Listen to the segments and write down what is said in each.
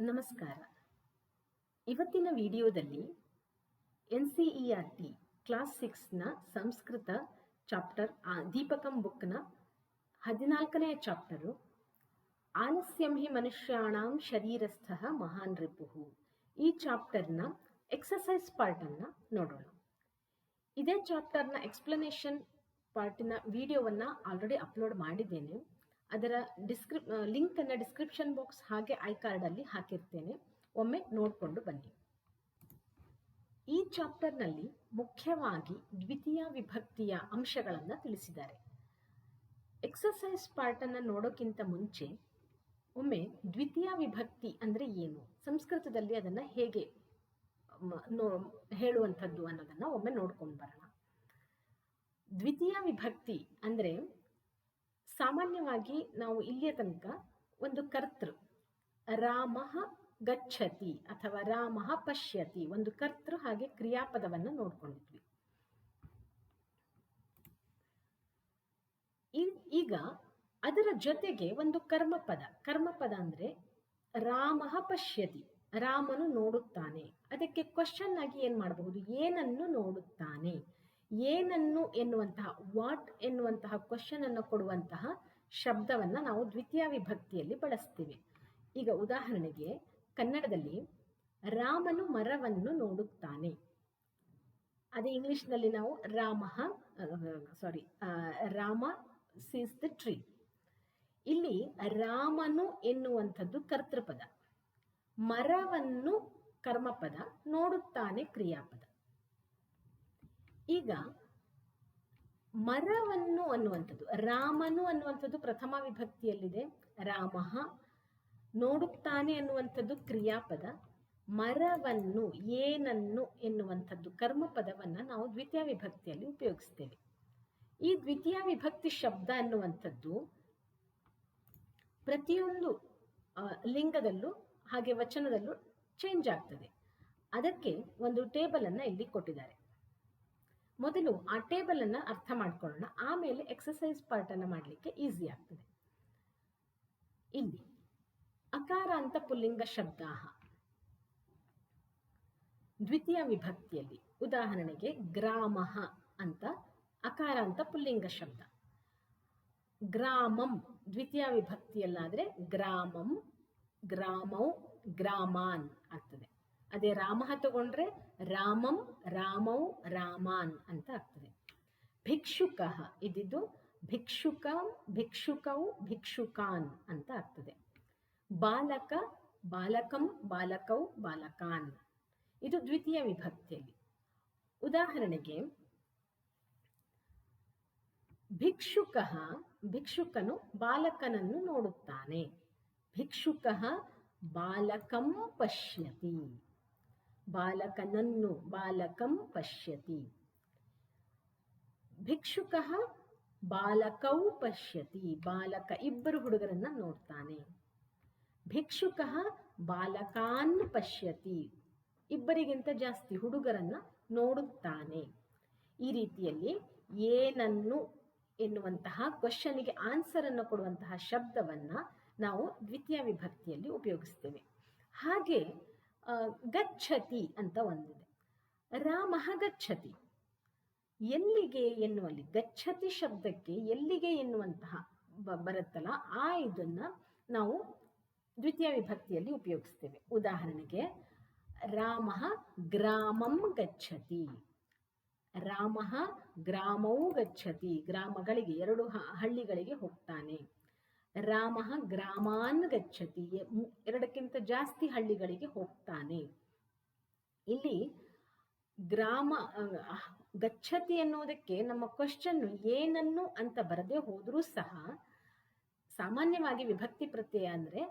ನಮಸ್ಕಾರ. ಇವತ್ತಿನ ವಿಡಿಯೋದಲ್ಲಿ NCERT ಕ್ಲಾಸ್ 6ನ ಸಂಸ್ಕೃತ ಚಾಪ್ಟರ್ ದೀಪಕಂ ಬುಕ್ನ 14ನೇ ಚಾಪ್ಟರು ಆಲಸ್ಯಂ ಹಿ ಮನುಷ್ಯಾಣಾಂ ಶರೀರಸ್ಥಃ ಮಹಾನ್ ರಿಪುಃ. ಈ ಚಾಪ್ಟರ್ನ ಎಕ್ಸಸೈಸ್ ಪಾರ್ಟನ್ನು ನೋಡೋಣ. ಇದೇ ಚಾಪ್ಟರ್ನ ಎಕ್ಸ್ಪ್ಲನೇಷನ್ ಪಾರ್ಟಿನ ವಿಡಿಯೋವನ್ನು ಆಲ್ರೆಡಿ ಅಪ್ಲೋಡ್ ಮಾಡಿದ್ದೇನೆ. ಅದರ ಲಿಂಕನ್ನು ಡಿಸ್ಕ್ರಿಪ್ಷನ್ ಬಾಕ್ಸ್ ಹಾಗೆ ಐ ಕಾರ್ಡಲ್ಲಿ ಹಾಕಿರ್ತೇನೆ. ಒಮ್ಮೆ ನೋಡಿಕೊಂಡು ಬನ್ನಿ. ಈ ಚಾಪ್ಟರ್ನಲ್ಲಿ ಮುಖ್ಯವಾಗಿ ದ್ವಿತೀಯ ವಿಭಕ್ತಿಯ ಅಂಶಗಳನ್ನು ತಿಳಿಸಿದ್ದಾರೆ. ಎಕ್ಸಸೈಸ್ ಪಾರ್ಟನ್ನು ನೋಡೋಕ್ಕಿಂತ ಮುಂಚೆ ಒಮ್ಮೆ ದ್ವಿತೀಯ ವಿಭಕ್ತಿ ಅಂದರೆ ಏನು, ಸಂಸ್ಕೃತದಲ್ಲಿ ಅದನ್ನು ಹೇಗೆ ಹೇಳುವಂಥದ್ದು ಅನ್ನೋದನ್ನು ಒಮ್ಮೆ ನೋಡ್ಕೊಂಡು ಬರೋಣ. ದ್ವಿತೀಯ ವಿಭಕ್ತಿ ಅಂದರೆ ಸಾಮಾನ್ಯವಾಗಿ ನಾವು ಇಲ್ಲಿಯ ತನಕ ಒಂದು ಕರ್ತೃ ರಾಮಃ ಗಚ್ಚತಿ ಅಥವಾ ರಾಮಃ ಪಶ್ಯತಿ, ಒಂದು ಕರ್ತೃ ಹಾಗೆ ಕ್ರಿಯಾಪದವನ್ನು ನೋಡ್ಕೊಂಡಿದ್ವಿ. ಈಗ ಅದರ ಜೊತೆಗೆ ಒಂದು ಕರ್ಮಪದ ಅಂದರೆ ರಾಮಃ ಪಶ್ಯತಿ, ರಾಮನು ನೋಡುತ್ತಾನೆ. ಅದಕ್ಕೆ ಕ್ವಶನ್ ಆಗಿ ಏನು ಮಾಡಬಹುದು, ಏನನ್ನು ನೋಡುತ್ತಾನೆ, ಏನನ್ನು ಎನ್ನುವಂತಹ ವಾಟ್ ಎನ್ನುವಂತಹ ಕ್ವಶನ್ ಅನ್ನು ಕೊಡುವಂತಹ ಶಬ್ದವನ್ನು ನಾವು ದ್ವಿತೀಯ ವಿಭಕ್ತಿಯಲ್ಲಿ ಬಳಸ್ತೀವಿ. ಈಗ ಉದಾಹರಣೆಗೆ ಕನ್ನಡದಲ್ಲಿ ರಾಮನು ಮರವನ್ನು ನೋಡುತ್ತಾನೆ, ಅದೇ ಇಂಗ್ಲಿಷ್ನಲ್ಲಿ ನಾವು ರಾಮ ಸೀಸ್ ದ ಟ್ರೀ. ಇಲ್ಲಿ ರಾಮನು ಎನ್ನುವಂಥದ್ದು ಕರ್ತೃಪದ, ಮರವನ್ನು ಕರ್ಮಪದ, ನೋಡುತ್ತಾನೆ ಕ್ರಿಯಾಪದ. ಈಗ ಮರವನ್ನು ಅನ್ನುವಂಥದ್ದು, ರಾಮನು ಅನ್ನುವಂಥದ್ದು ಪ್ರಥಮ ವಿಭಕ್ತಿಯಲ್ಲಿದೆ, ರಾಮಃ, ನೋಡುತ್ತಾನೆ ಅನ್ನುವಂಥದ್ದು ಕ್ರಿಯಾಪದ, ಮರವನ್ನು ಏನನ್ನು ಎನ್ನುವಂಥದ್ದು ಕರ್ಮಪದವನ್ನು ನಾವು ದ್ವಿತೀಯ ವಿಭಕ್ತಿಯಲ್ಲಿ ಉಪಯೋಗಿಸ್ತೇವೆ. ಈ ದ್ವಿತೀಯ ವಿಭಕ್ತಿ ಶಬ್ದ ಅನ್ನುವಂಥದ್ದು ಪ್ರತಿಯೊಂದು ಲಿಂಗದಲ್ಲೂ ಹಾಗೆ ವಚನದಲ್ಲೂ ಚೇಂಜ್ ಆಗ್ತದೆ. ಅದಕ್ಕೆ ಒಂದು ಟೇಬಲ್ ಅನ್ನು ಇಲ್ಲಿ ಕೊಟ್ಟಿದ್ದಾರೆ. ಮೊದಲು ಆ ಟೇಬಲ್ ಅನ್ನು ಅರ್ಥ ಮಾಡ್ಕೊಳ್ಳೋಣ, ಆಮೇಲೆ ಎಕ್ಸಸೈಸ್ ಪಾರ್ಟ್ ಅನ್ನು ಮಾಡಲಿಕ್ಕೆ ಈಸಿ ಆಗ್ತದೆ. ಇಲ್ಲಿ ಅಕಾರಾಂತ ಪುಲ್ಲಿಂಗ ಶಬ್ದ ದ್ವಿತೀಯ ವಿಭಕ್ತಿಯಲ್ಲಿ, ಉದಾಹರಣೆಗೆ ಗ್ರಾಮಃ ಅಂತ ಅಕಾರಾಂತ ಪುಲ್ಲಿಂಗ ಶಬ್ದ, ಗ್ರಾಮಂ ದ್ವಿತೀಯ ವಿಭಕ್ತಿಯಲ್ಲಾದರೆ ಗ್ರಾಮಂ, ಗ್ರಾಮೌ, ಗ್ರಾಮಾನ್ ಆಗ್ತದೆ. ಅದೇ ರಾಮಃ ತಗೊಂಡ್ರೆ ರಾಮಂ, ರಾಮೌ, ರಾಮಾನ್ ಅಂತ ಆಗ್ತದೆ. ಭಿಕ್ಷುಕಃ ಇದ್ದಿದ್ದು ಭಿಕ್ಷುಕಂ, ಭಿಕ್ಷುಕೌ, ಭಿಕ್ಷುಕಾನ್ ಅಂತ ಆಗ್ತದೆ. ಬಾಲಕ, ಬಾಲಕಂ, ಬಾಲಕೌ, ಬಾಲಕಾನ್. ಇದು ದ್ವಿತೀಯ ವಿಭಕ್ತಿಯಲ್ಲಿ. ಉದಾಹರಣೆಗೆ ಭಿಕ್ಷುಕಃ, ಭಿಕ್ಷುಕನು ಬಾಲಕನನ್ನು ನೋಡುತ್ತಾನೆ, ಭಿಕ್ಷುಕಃ ಬಾಲಕಂ ಪಶ್ಯತಿ, ಬಾಲಕನನ್ನು ಬಾಲಕಂ ಪಶ್ಯತಿ. ಭಿಕ್ಷುಕಃ ಬಾಲಕೌ ಪಶ್ಯತಿ, ಬಾಲಕ ಇಬ್ಬರು ಹುಡುಗರನ್ನ ನೋಡ್ತಾನೆ. ಭಿಕ್ಷುಕಃ ಬಾಲಕಾನ್ ಪಶ್ಯತಿ, ಇಬ್ಬರಿಗಿಂತ ಜಾಸ್ತಿ ಹುಡುಗರನ್ನ ನೋಡುತ್ತಾನೆ. ಈ ರೀತಿಯಲ್ಲಿ ಏನನ್ನು ಎನ್ನುವಂತಹ ಕ್ವಶನ್ಗೆ ಆನ್ಸರ್ ಅನ್ನು ಕೊಡುವಂತಹ ಶಬ್ದವನ್ನ ನಾವು ದ್ವಿತೀಯ ವಿಭಕ್ತಿಯಲ್ಲಿ ಉಪಯೋಗಿಸ್ತೇವೆ. ಹಾಗೆ ಗಚ್ಚತಿ ಅಂತ ಒಂದಿದೆ, ರಾಮಃ ಗಚ್ಚತಿ, ಎಲ್ಲಿಗೆ ಎನ್ನುವಲ್ಲಿ, ಗಚ್ಚತಿ ಶಬ್ದಕ್ಕೆ ಎಲ್ಲಿಗೆ ಎನ್ನುವಂತಹ ಬರುತ್ತಲ್ಲ, ಆ ಇದನ್ನ ನಾವು ದ್ವಿತೀಯ ವಿಭಕ್ತಿಯಲ್ಲಿ ಉಪಯೋಗಿಸ್ತೇವೆ. ಉದಾಹರಣೆಗೆ ರಾಮಃ ಗ್ರಾಮಂ ಗಚ್ಚತಿ, ರಾಮಃ ಗ್ರಾಮೌ ಗಚ್ಚತಿ, ಗ್ರಾಮಗಳಿಗೆ, ಎರಡು ಹಳ್ಳಿಗಳಿಗೆ ಹೋಗ್ತಾನೆ. ರಾಮಃ ಗ್ರಾಮಾನ್ ಗಚ್ಚತಿ, ಎರಡಕ್ಕಿಂತ ಜಾಸ್ತಿ ಹಳ್ಳಿಗಳಿಗೆ ಹೋಗ್ತಾನೆ. ಇಲ್ಲಿ ಗ್ರಾಮ ಗಚ್ಚತಿ ಎನ್ನುವುದಕ್ಕೆ ನಮ್ಮ ಕ್ವಶನ್ ಏನನ್ನು ಅಂತ ಬರದೇ ಹೋದರೂ ಸಹ ಸಾಮಾನ್ಯವಾಗಿ ವಿಭಕ್ತಿ ಪ್ರತ್ಯಯ ಅಂದರೆ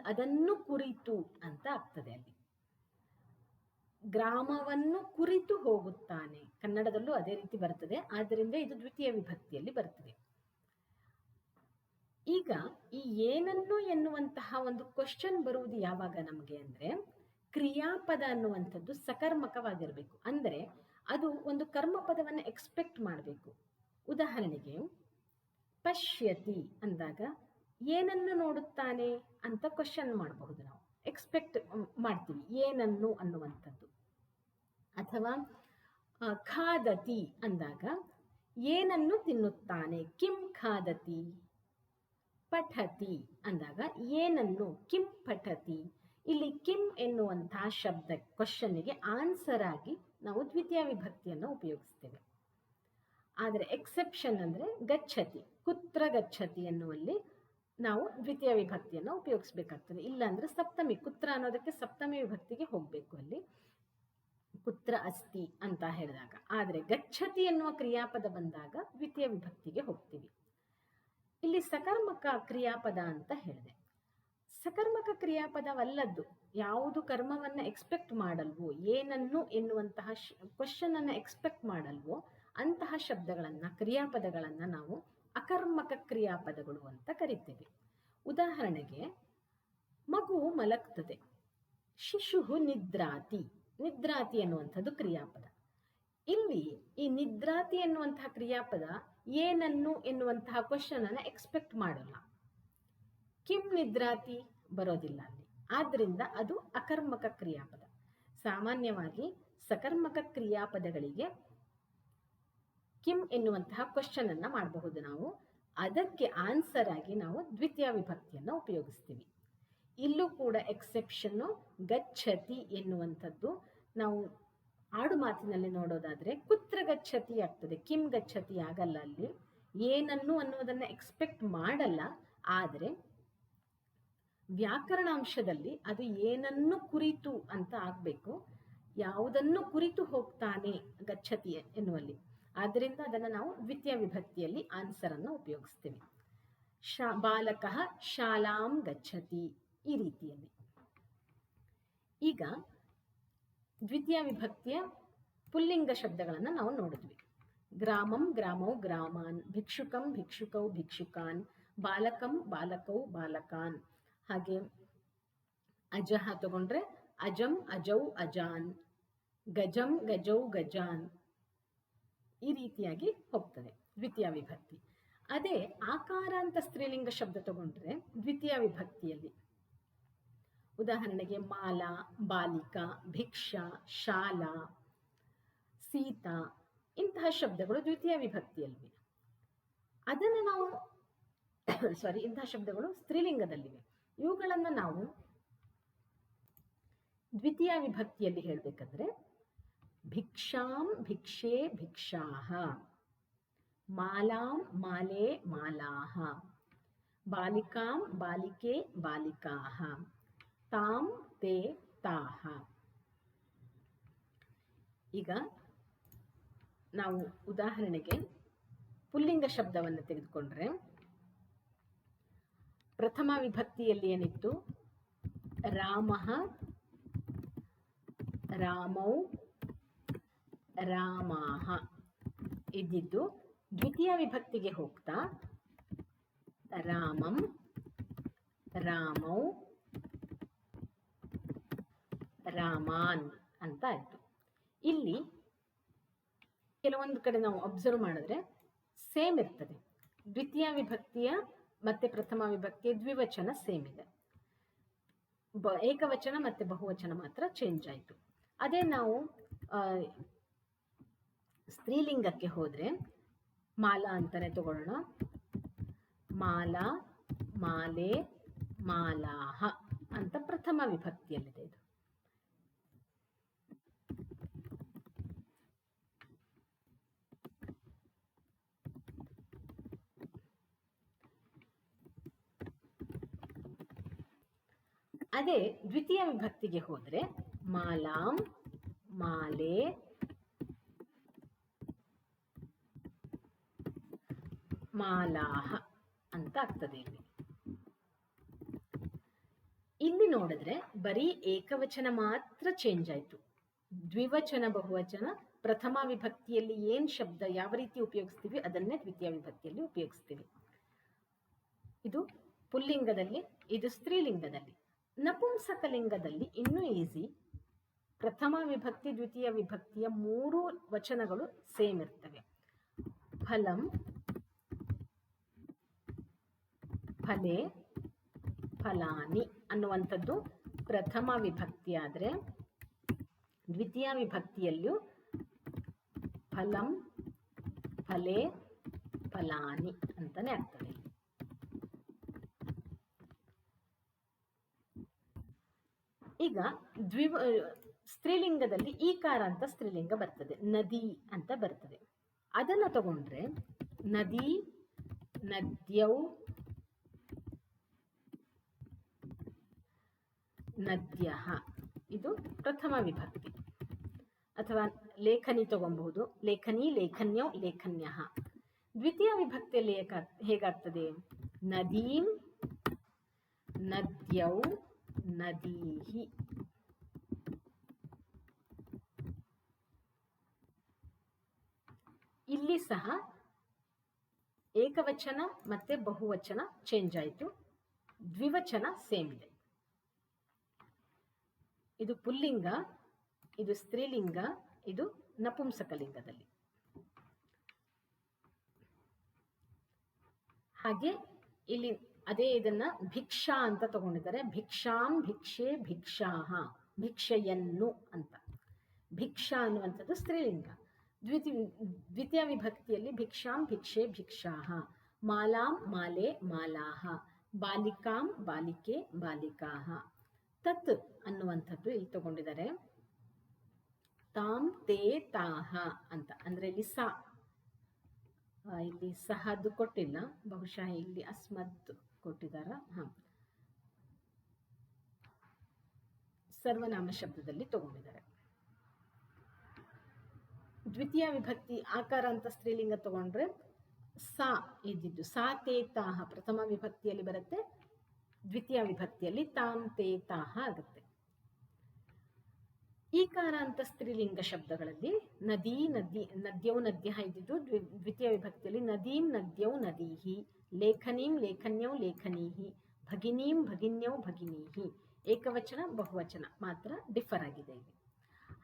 ಅದನ್ನು ಕುರಿತು ಅಂತ ಆಗ್ತದೆ. ಅಲ್ಲಿ ಗ್ರಾಮವನ್ನು ಕುರಿತು ಹೋಗುತ್ತಾನೆ, ಕನ್ನಡದಲ್ಲೂ ಅದೇ ರೀತಿ ಬರ್ತದೆ. ಆದ್ದರಿಂದ ಇದು ದ್ವಿತೀಯ ವಿಭಕ್ತಿಯಲ್ಲಿ ಬರ್ತದೆ. ಈಗ ಈ ಏನನ್ನು ಎನ್ನುವಂತಹ ಒಂದು ಕ್ವಶನ್ ಬರುವುದು ಯಾವಾಗ ನಮಗೆ ಅಂದರೆ, ಕ್ರಿಯಾಪದ ಅನ್ನುವಂಥದ್ದು ಸಕರ್ಮಕವಾಗಿರಬೇಕು. ಅಂದರೆ ಅದು ಒಂದು ಕರ್ಮಪದವನ್ನು ಎಕ್ಸ್ಪೆಕ್ಟ್ ಮಾಡಬೇಕು. ಉದಾಹರಣೆಗೆ ಪಶ್ಯತಿ ಅಂದಾಗ ಏನನ್ನು ನೋಡುತ್ತಾನೆ ಅಂತ ಕ್ವಶನ್ ಮಾಡಬಹುದು ನಾವು. ಎಕ್ಸ್ಪೆಕ್ಟ್ ಮಾಡ್ತೀವಿ, ಏನನ್ನು ಅನ್ನುವಂಥದ್ದು. ಅಥವಾ ಖಾದತಿ ಅಂದಾಗ ಏನನ್ನು ತಿನ್ನುತ್ತಾನೆ, ಕಿಂ ಖಾದತಿ. ಪಠತಿ ಅಂದಾಗ ಏನನ್ನು, ಕಿಂ ಪಠತಿ. ಇಲ್ಲಿ ಕಿಂ ಎನ್ನುವಂತಹ ಶಬ್ದ ಕ್ವಶನ್ನಿಗೆ ಆನ್ಸರ್ ಆಗಿ ನಾವು ದ್ವಿತೀಯ ವಿಭಕ್ತಿಯನ್ನು ಉಪಯೋಗಿಸ್ತೇವೆ. ಆದರೆ ಎಕ್ಸೆಪ್ಷನ್ ಅಂದರೆ ಗಚ್ಚತಿ, ಕುತ್ರ ಗಚ್ಚತಿ ಎನ್ನುವಲ್ಲಿ ನಾವು ದ್ವಿತೀಯ ವಿಭಕ್ತಿಯನ್ನು ಉಪಯೋಗಿಸ್ಬೇಕಾಗ್ತದೆ. ಇಲ್ಲಾಂದ್ರೆ ಸಪ್ತಮಿ, ಕುತ್ರ ಅನ್ನೋದಕ್ಕೆ ಸಪ್ತಮಿ ವಿಭಕ್ತಿಗೆ ಹೋಗಬೇಕು ಅಲ್ಲಿ, ಕುತ್ರ ಅಸ್ತಿ ಅಂತ ಹೇಳಿದಾಗ. ಆದರೆ ಗಚ್ಚತಿ ಎನ್ನುವ ಕ್ರಿಯಾಪದ ಬಂದಾಗ ದ್ವಿತೀಯ ವಿಭಕ್ತಿಗೆ ಹೋಗ್ತೀವಿ. ಇಲ್ಲಿ ಸಕರ್ಮಕ ಕ್ರಿಯಾಪದ ಅಂತ ಹೇಳಿದೆ. ಸಕರ್ಮಕ ಕ್ರಿಯಾಪದವಲ್ಲದ್ದು, ಯಾವುದು ಕರ್ಮವನ್ನು ಎಕ್ಸ್ಪೆಕ್ಟ್ ಮಾಡಲ್ವೋ, ಏನನ್ನು ಎನ್ನುವಂತಹ ಕ್ವಶನ್ ಅನ್ನು ಎಕ್ಸ್ಪೆಕ್ಟ್ ಮಾಡಲ್ವೋ ಅಂತಹ ಶಬ್ದಗಳನ್ನು, ಕ್ರಿಯಾಪದಗಳನ್ನು ನಾವು ಅಕರ್ಮಕ ಕ್ರಿಯಾಪದಗಳು ಅಂತ ಕರಿತೇವೆ. ಉದಾಹರಣೆಗೆ, ಮಗು ಮಲಗ್ತದೆ, ಶಿಶು ನಿದ್ರಾತಿ. ನಿದ್ರಾತಿ ಎನ್ನುವಂಥದ್ದು ಕ್ರಿಯಾಪದ. ಇಲ್ಲಿ ಈ ನಿದ್ರಾತಿ ಎನ್ನುವಂತಹ ಕ್ರಿಯಾಪದ ಏನನ್ನು ಎನ್ನುವಂತಹ ಕ್ವಶನ್ ಅನ್ನು ಎಕ್ಸ್ಪೆಕ್ಟ್ ಮಾಡಲ್ಲ. ಕಿಂ ನಿದ್ರಾತಿ ಬರೋದಿಲ್ಲ ಅಲ್ಲಿ. ಆದ್ರಿಂದ ಅದು ಅಕರ್ಮಕ ಕ್ರಿಯಾಪದ. ಸಾಮಾನ್ಯವಾಗಿ ಸಕರ್ಮಕ ಕ್ರಿಯಾಪದಗಳಿಗೆ ಕಿಂ ಎನ್ನುವಂತಹ ಕ್ವಶನ್ ಅನ್ನ ಮಾಡಬಹುದು ನಾವು. ಅದಕ್ಕೆ ಆನ್ಸರ್ ಆಗಿ ನಾವು ದ್ವಿತೀಯ ವಿಭಕ್ತಿಯನ್ನು ಉಪಯೋಗಿಸ್ತೀವಿ. ಇಲ್ಲೂ ಕೂಡ ಎಕ್ಸೆಪ್ಷನ್ನು ಗಚ್ಚತಿ ಎನ್ನುವಂಥದ್ದು. ನಾವು ಆಡು ಮಾತಿನಲ್ಲಿ ನೋಡೋದಾದ್ರೆ ಕುತ್ರ ಗಚ್ಚತಿ ಆಗ್ತದೆ, ಕಿಂ ಗಚ್ಚತಿ ಆಗಲ್ಲ. ಅಲ್ಲಿ ಏನನ್ನು ಅನ್ನೋದನ್ನ ಎಕ್ಸ್ಪೆಕ್ಟ್ ಮಾಡಲ್ಲ. ಆದರೆ ವ್ಯಾಕರಣಾಂಶದಲ್ಲಿ ಅದು ಏನನ್ನು ಕುರಿತು ಅಂತ ಆಗಬೇಕು. ಯಾವುದನ್ನು ಕುರಿತು ಹೋಗ್ತಾನೆ ಗಚ್ಚತಿ ಎನ್ನುವಲ್ಲಿ. ಆದ್ದರಿಂದ ಅದನ್ನು ನಾವು ದ್ವಿತೀಯ ವಿಭಕ್ತಿಯಲ್ಲಿ ಆನ್ಸರ್ ಅನ್ನು ಉಪಯೋಗಿಸ್ತೇವೆ. ಬಾಲಕಃ ಶಾಲಾಂ ಗಚ್ಚತಿ, ಈ ರೀತಿಯಲ್ಲಿ. ಈಗ ದ್ವಿತೀಯ ವಿಭಕ್ತಿಯ ಪುಲ್ಲಿಂಗ ಶಬ್ದಗಳನ್ನು ನಾವು ನೋಡಿದ್ವಿ. ಗ್ರಾಮಂ ಗ್ರಾಮೌ ಗ್ರಾಮಾನ್, ಭಿಕ್ಷುಕಂ ಭಿಕ್ಷುಕೌ ಭಿಕ್ಷುಕಾನ್, ಬಾಲಕಂ ಬಾಲಕೌ ಬಾಲಕಾನ್. ಹಾಗೆ ಅಜಃ ತಗೊಂಡ್ರೆ ಅಜಂ ಅಜೌ ಅಜಾನ್, ಗಜಂ ಗಜೌ ಗಜಾನ್, ಈ ರೀತಿಯಾಗಿ ಹೋಗ್ತದೆ ದ್ವಿತೀಯ ವಿಭಕ್ತಿ. ಅದೇ ಆಕಾರ ಅಂತ ಸ್ತ್ರೀಲಿಂಗ ಶಬ್ದ ತಗೊಂಡ್ರೆ ದ್ವಿತೀಯ ವಿಭಕ್ತಿಯಲ್ಲಿ ಉದಾಹರಣೆಗೆ ಮಾಲಾ, ಬಾಲಿಕಾ, ಭಿಕ್ಷಾ, ಶಾಲಾ, ಸೀತಾ ಇಂತಹ ಶಬ್ದಗಳು ದ್ವಿತೀಯ ವಿಭಕ್ತಿಯಲ್ಲಿವೆ. ಅದನ್ನು ನಾವು ಇಂತಹ ಶಬ್ದಗಳು ಸ್ತ್ರೀಲಿಂಗದಲ್ಲಿವೆ. ಇವುಗಳನ್ನು ನಾವು ದ್ವಿತೀಯ ವಿಭಕ್ತಿಯಲ್ಲಿ ಹೇಳಬೇಕಾದ್ರೆ ಭಿಕ್ಷಾಂ ಭಿಕ್ಷೆ ಭಿಕ್ಷಾಹ, ಮಾಲಾಂ ಮಾಲೆ ಮಾಲಾಹ, ಬಾಲಿಕಾಂ ಬಾಲಿಕೆ ಬಾಲಿಕಾಹ, ತಾಂ ತೇ ತಾಹ. ಈಗ ನಾವು ಉದಾಹರಣೆಗೆ ಪುಲ್ಲಿಂಗ ಶಬ್ದವನ್ನು ತೆಗೆದುಕೊಂಡ್ರೆ ಪ್ರಥಮ ವಿಭಕ್ತಿಯಲ್ಲಿ ಏನಿತ್ತು, ರಾಮಃ, ರಾಮೌ, ರಾಮಾಹ ಇದ್ದಿದ್ದು ದ್ವಿತೀಯ ವಿಭಕ್ತಿಗೆ ಹೋಗ್ತಾ ರಾಮಂ, ರಾಮೌ, ರಾಮಾನ್ ಅಂತ ಆಯ್ತು. ಇಲ್ಲಿ ಕೆಲವೊಂದು ಕಡೆ ನಾವು ಅಬ್ಸರ್ವ್ ಮಾಡಿದ್ರೆ ಸೇಮ್ ಇರ್ತದೆ. ದ್ವಿತೀಯ ವಿಭಕ್ತಿಯ ಮತ್ತೆ ಪ್ರಥಮ ವಿಭಕ್ತಿಯ ದ್ವಿವಚನ ಸೇಮ್ ಇದೆ. ಏಕವಚನ ಮತ್ತೆ ಬಹುವಚನ ಮಾತ್ರ ಚೇಂಜ್ ಆಯಿತು. ಅದೇ ನಾವು ಸ್ತ್ರೀಲಿಂಗಕ್ಕೆ ಹೋದ್ರೆ ಮಾಲಾ ಅಂತಾನೆ ತಗೊಳ್ಳೋಣ. ಮಾಲಾ, ಮಾಲೆ, ಮಾಲಾಹ ಅಂತ ಪ್ರಥಮ ವಿಭಕ್ತಿಯಲ್ಲಿದೆ ಇದು. ಅದೇ ದ್ವಿತೀಯ ವಿಭಕ್ತಿಗೆ ಹೋದ್ರೆ ಮಾಲಾಂ, ಮಾಲೆ, ಮಾಲಾಹ ಅಂತ ಆಗ್ತದೆ. ಇಲ್ಲಿ ನೋಡಿದ್ರೆ ಬರೀ ಏಕವಚನ ಮಾತ್ರ ಚೇಂಜ್ ಆಯ್ತು. ದ್ವಿವಚನ ಬಹುವಚನ ಪ್ರಥಮ ವಿಭಕ್ತಿಯಲ್ಲಿ ಏನ್ ಶಬ್ದ ಯಾವ ರೀತಿ ಉಪಯೋಗಿಸ್ತೀವಿ ಅದನ್ನೇ ದ್ವಿತೀಯ ವಿಭಕ್ತಿಯಲ್ಲಿ ಉಪಯೋಗಿಸ್ತೀವಿ. ಇದು ಪುಲ್ಲಿಂಗದಲ್ಲಿ, ಇದು ಸ್ತ್ರೀಲಿಂಗದಲ್ಲಿ. ನಪುಂಸಕಲಿಂಗದಲ್ಲಿ ಇನ್ನೂ ಈಸಿ. ಪ್ರಥಮ ವಿಭಕ್ತಿ ದ್ವಿತೀಯ ವಿಭಕ್ತಿಯ 3 ವಚನಗಳು ಸೇಮ್ ಇರ್ತವೆ. ಫಲಂ, ಫಲೆ, ಫಲಾನಿ ಅನ್ನುವಂಥದ್ದು ಪ್ರಥಮ ವಿಭಕ್ತಿ ಆದರೆ ದ್ವಿತೀಯ ವಿಭಕ್ತಿಯಲ್ಲಿಯೂ ಫಲಂ ಫಲೇ ಫಲಾನಿ ಅಂತಾನೆ ಆಗ್ತದೆ. ಈಗ ಸ್ತ್ರೀಲಿಂಗದಲ್ಲಿ ಈಕಾರ ಅಂತ ಸ್ತ್ರೀಲಿಂಗ ಬರ್ತದೆ, ನದಿ ಅಂತ ಬರ್ತದೆ. ಅದನ್ನು ತಗೊಂಡ್ರೆ ನದಿ, ನದ್ಯೌ, ನದ್ಯಃ ಇದು ಪ್ರಥಮ ವಿಭಕ್ತಿ. ಅಥವಾ ಲೇಖನಿ ತಗೊಬಹುದು, ಲೇಖನಿ, ಲೇಖನ್ಯೌ, ಲೇಖನ್ಯಃ. ದ್ವಿತೀಯ ವಿಭಕ್ತಿಯಲ್ಲಿ ಹೇಗಾಗ್ತದೆ? ನದೀಂ, ನದ್ಯೌ, ನದೀಹಿ. ಇಲ್ಲಿ ಸಹ ಏಕವಚನ ಮತ್ತೆ ಬಹುವಚನ ಚೇಂಜ್ ಆಯಿತು, ದ್ವಿವಚನ ಸೇಮ್ ಇದೆ. ಇದು ಪುಲ್ಲಿಂಗ, ಇದು ಸ್ತ್ರೀಲಿಂಗ, ಇದು ನಪುಂಸಕಲಿಂಗದಲ್ಲಿ. ಹಾಗೆ ಇಲ್ಲಿ ಅದೇ ಇದನ್ನ ಭಿಕ್ಷಾ ಅಂತ ತಗೊಂಡಿದ್ದಾರೆ. ಭಿಕ್ಷಾಂ, ಭಿಕ್ಷೆ, ಭಿಕ್ಷಾಹ, ಭಿಕ್ಷೆಯನ್ನು ಅಂತ. ಭಿಕ್ಷಾ ಅನ್ನುವಂಥದ್ದು ಸ್ತ್ರೀಲಿಂಗ. ದ್ವಿತೀಯ ವಿಭಕ್ತಿಯಲ್ಲಿ ಭಿಕ್ಷಾಂ, ಭಿಕ್ಷೆ, ಭಿಕ್ಷಾಹ. ಮಾಲಾಂ, ಮಾಲೆ, ಮಾಲಾಹ. ಬಾಲಿಕಾಂ, ಬಾಲಿಕೆ, ಬಾಲಿಕಾಹ. ತತ್ ಅನ್ನುವಂಥದ್ದು ಇಲ್ಲಿ ತಗೊಂಡಿದ್ದಾರೆ. ತಾಂ, ತೇ, ತಾಹ ಅಂತ. ಅಂದ್ರೆ ಇಲ್ಲಿ ಸಾ, ಇಲ್ಲಿ ಸಹದ್ದು ಕೊಟ್ಟಿಲ್ಲ, ಬಹುಶಃ ಇಲ್ಲಿ ಅಸ್ಮದ್ ಕೊಟ್ಟಿದಾರ. ಸರ್ವನಾಮ ಶಬ್ದದಲ್ಲಿ ತಗೊಂಡಿದ್ದಾರೆ. ದ್ವಿತೀಯ ವಿಭಕ್ತಿ ಆಕಾರ ಅಂತ ಸ್ತ್ರೀಲಿಂಗ ತಗೊಂಡ್ರೆ ಸಾ ಇದ್ದಿದ್ದು ಸಾ, ತೇ, ತಾಹ ಪ್ರಥಮ ವಿಭಕ್ತಿಯಲ್ಲಿ ಬರುತ್ತೆ, ದ್ವಿತೀಯ ವಿಭಕ್ತಿಯಲ್ಲಿ ತಾಂ, ತೇ, ತಾಹ ಆಗುತ್ತೆ. ಈಕಾರ ಅಂತ ಸ್ತ್ರೀಲಿಂಗ ಶಬ್ದಗಳಲ್ಲಿ ನದಿ, ನದಿ, ನದ್ಯೌ, ನದ್ಯಃ ಇದ್ದಿದ್ದು ದ್ವಿತೀಯ ವಿಭಕ್ತಿಯಲ್ಲಿ ನದೀಂ, ನದ್ಯೌ, ನದೀಹಿ. ಲೇಖನೀಂ, ಲೇಖನ್ಯೌ, ಲೇಖನೀಹಿ. ಭಗಿನೀಂ, ಭಗಿನ್ಯೌ, ಭಗಿನೀಹಿ. ಏಕವಚನ ಬಹುವಚನ ಮಾತ್ರ ಡಿಫರ್ ಆಗಿದೆ ಇಲ್ಲಿ.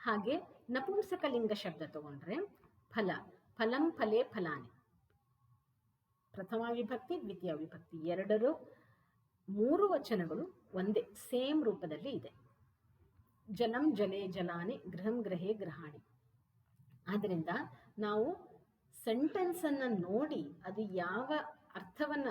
ಹಾಗೆ ನಪುಂಸಕಲಿಂಗ ಶಬ್ದ ತಗೊಂಡ್ರೆ ಫಲ, ಫಲಂ ಫಲೇ ಫಲಾನಿ. ಪ್ರಥಮ ವಿಭಕ್ತಿ, ದ್ವಿತೀಯ ವಿಭಕ್ತಿ ಎರಡರೂ ಮೂರು ವಚನಗಳು ಒಂದೇ ಸೇಮ್ ರೂಪದಲ್ಲಿ ಇದೆ. ಜಲಂ, ಜಲೇ, ಜಲಾನಿ. ಗೃಹಂ, ಗೃಹೇ, ಗೃಹಾಣಿ. ಆದ್ದರಿಂದ ನಾವು ಸೆಂಟೆನ್ಸ್ ಅನ್ನ ನೋಡಿ ಅದು ಯಾವ ಅರ್ಥವನ್ನ,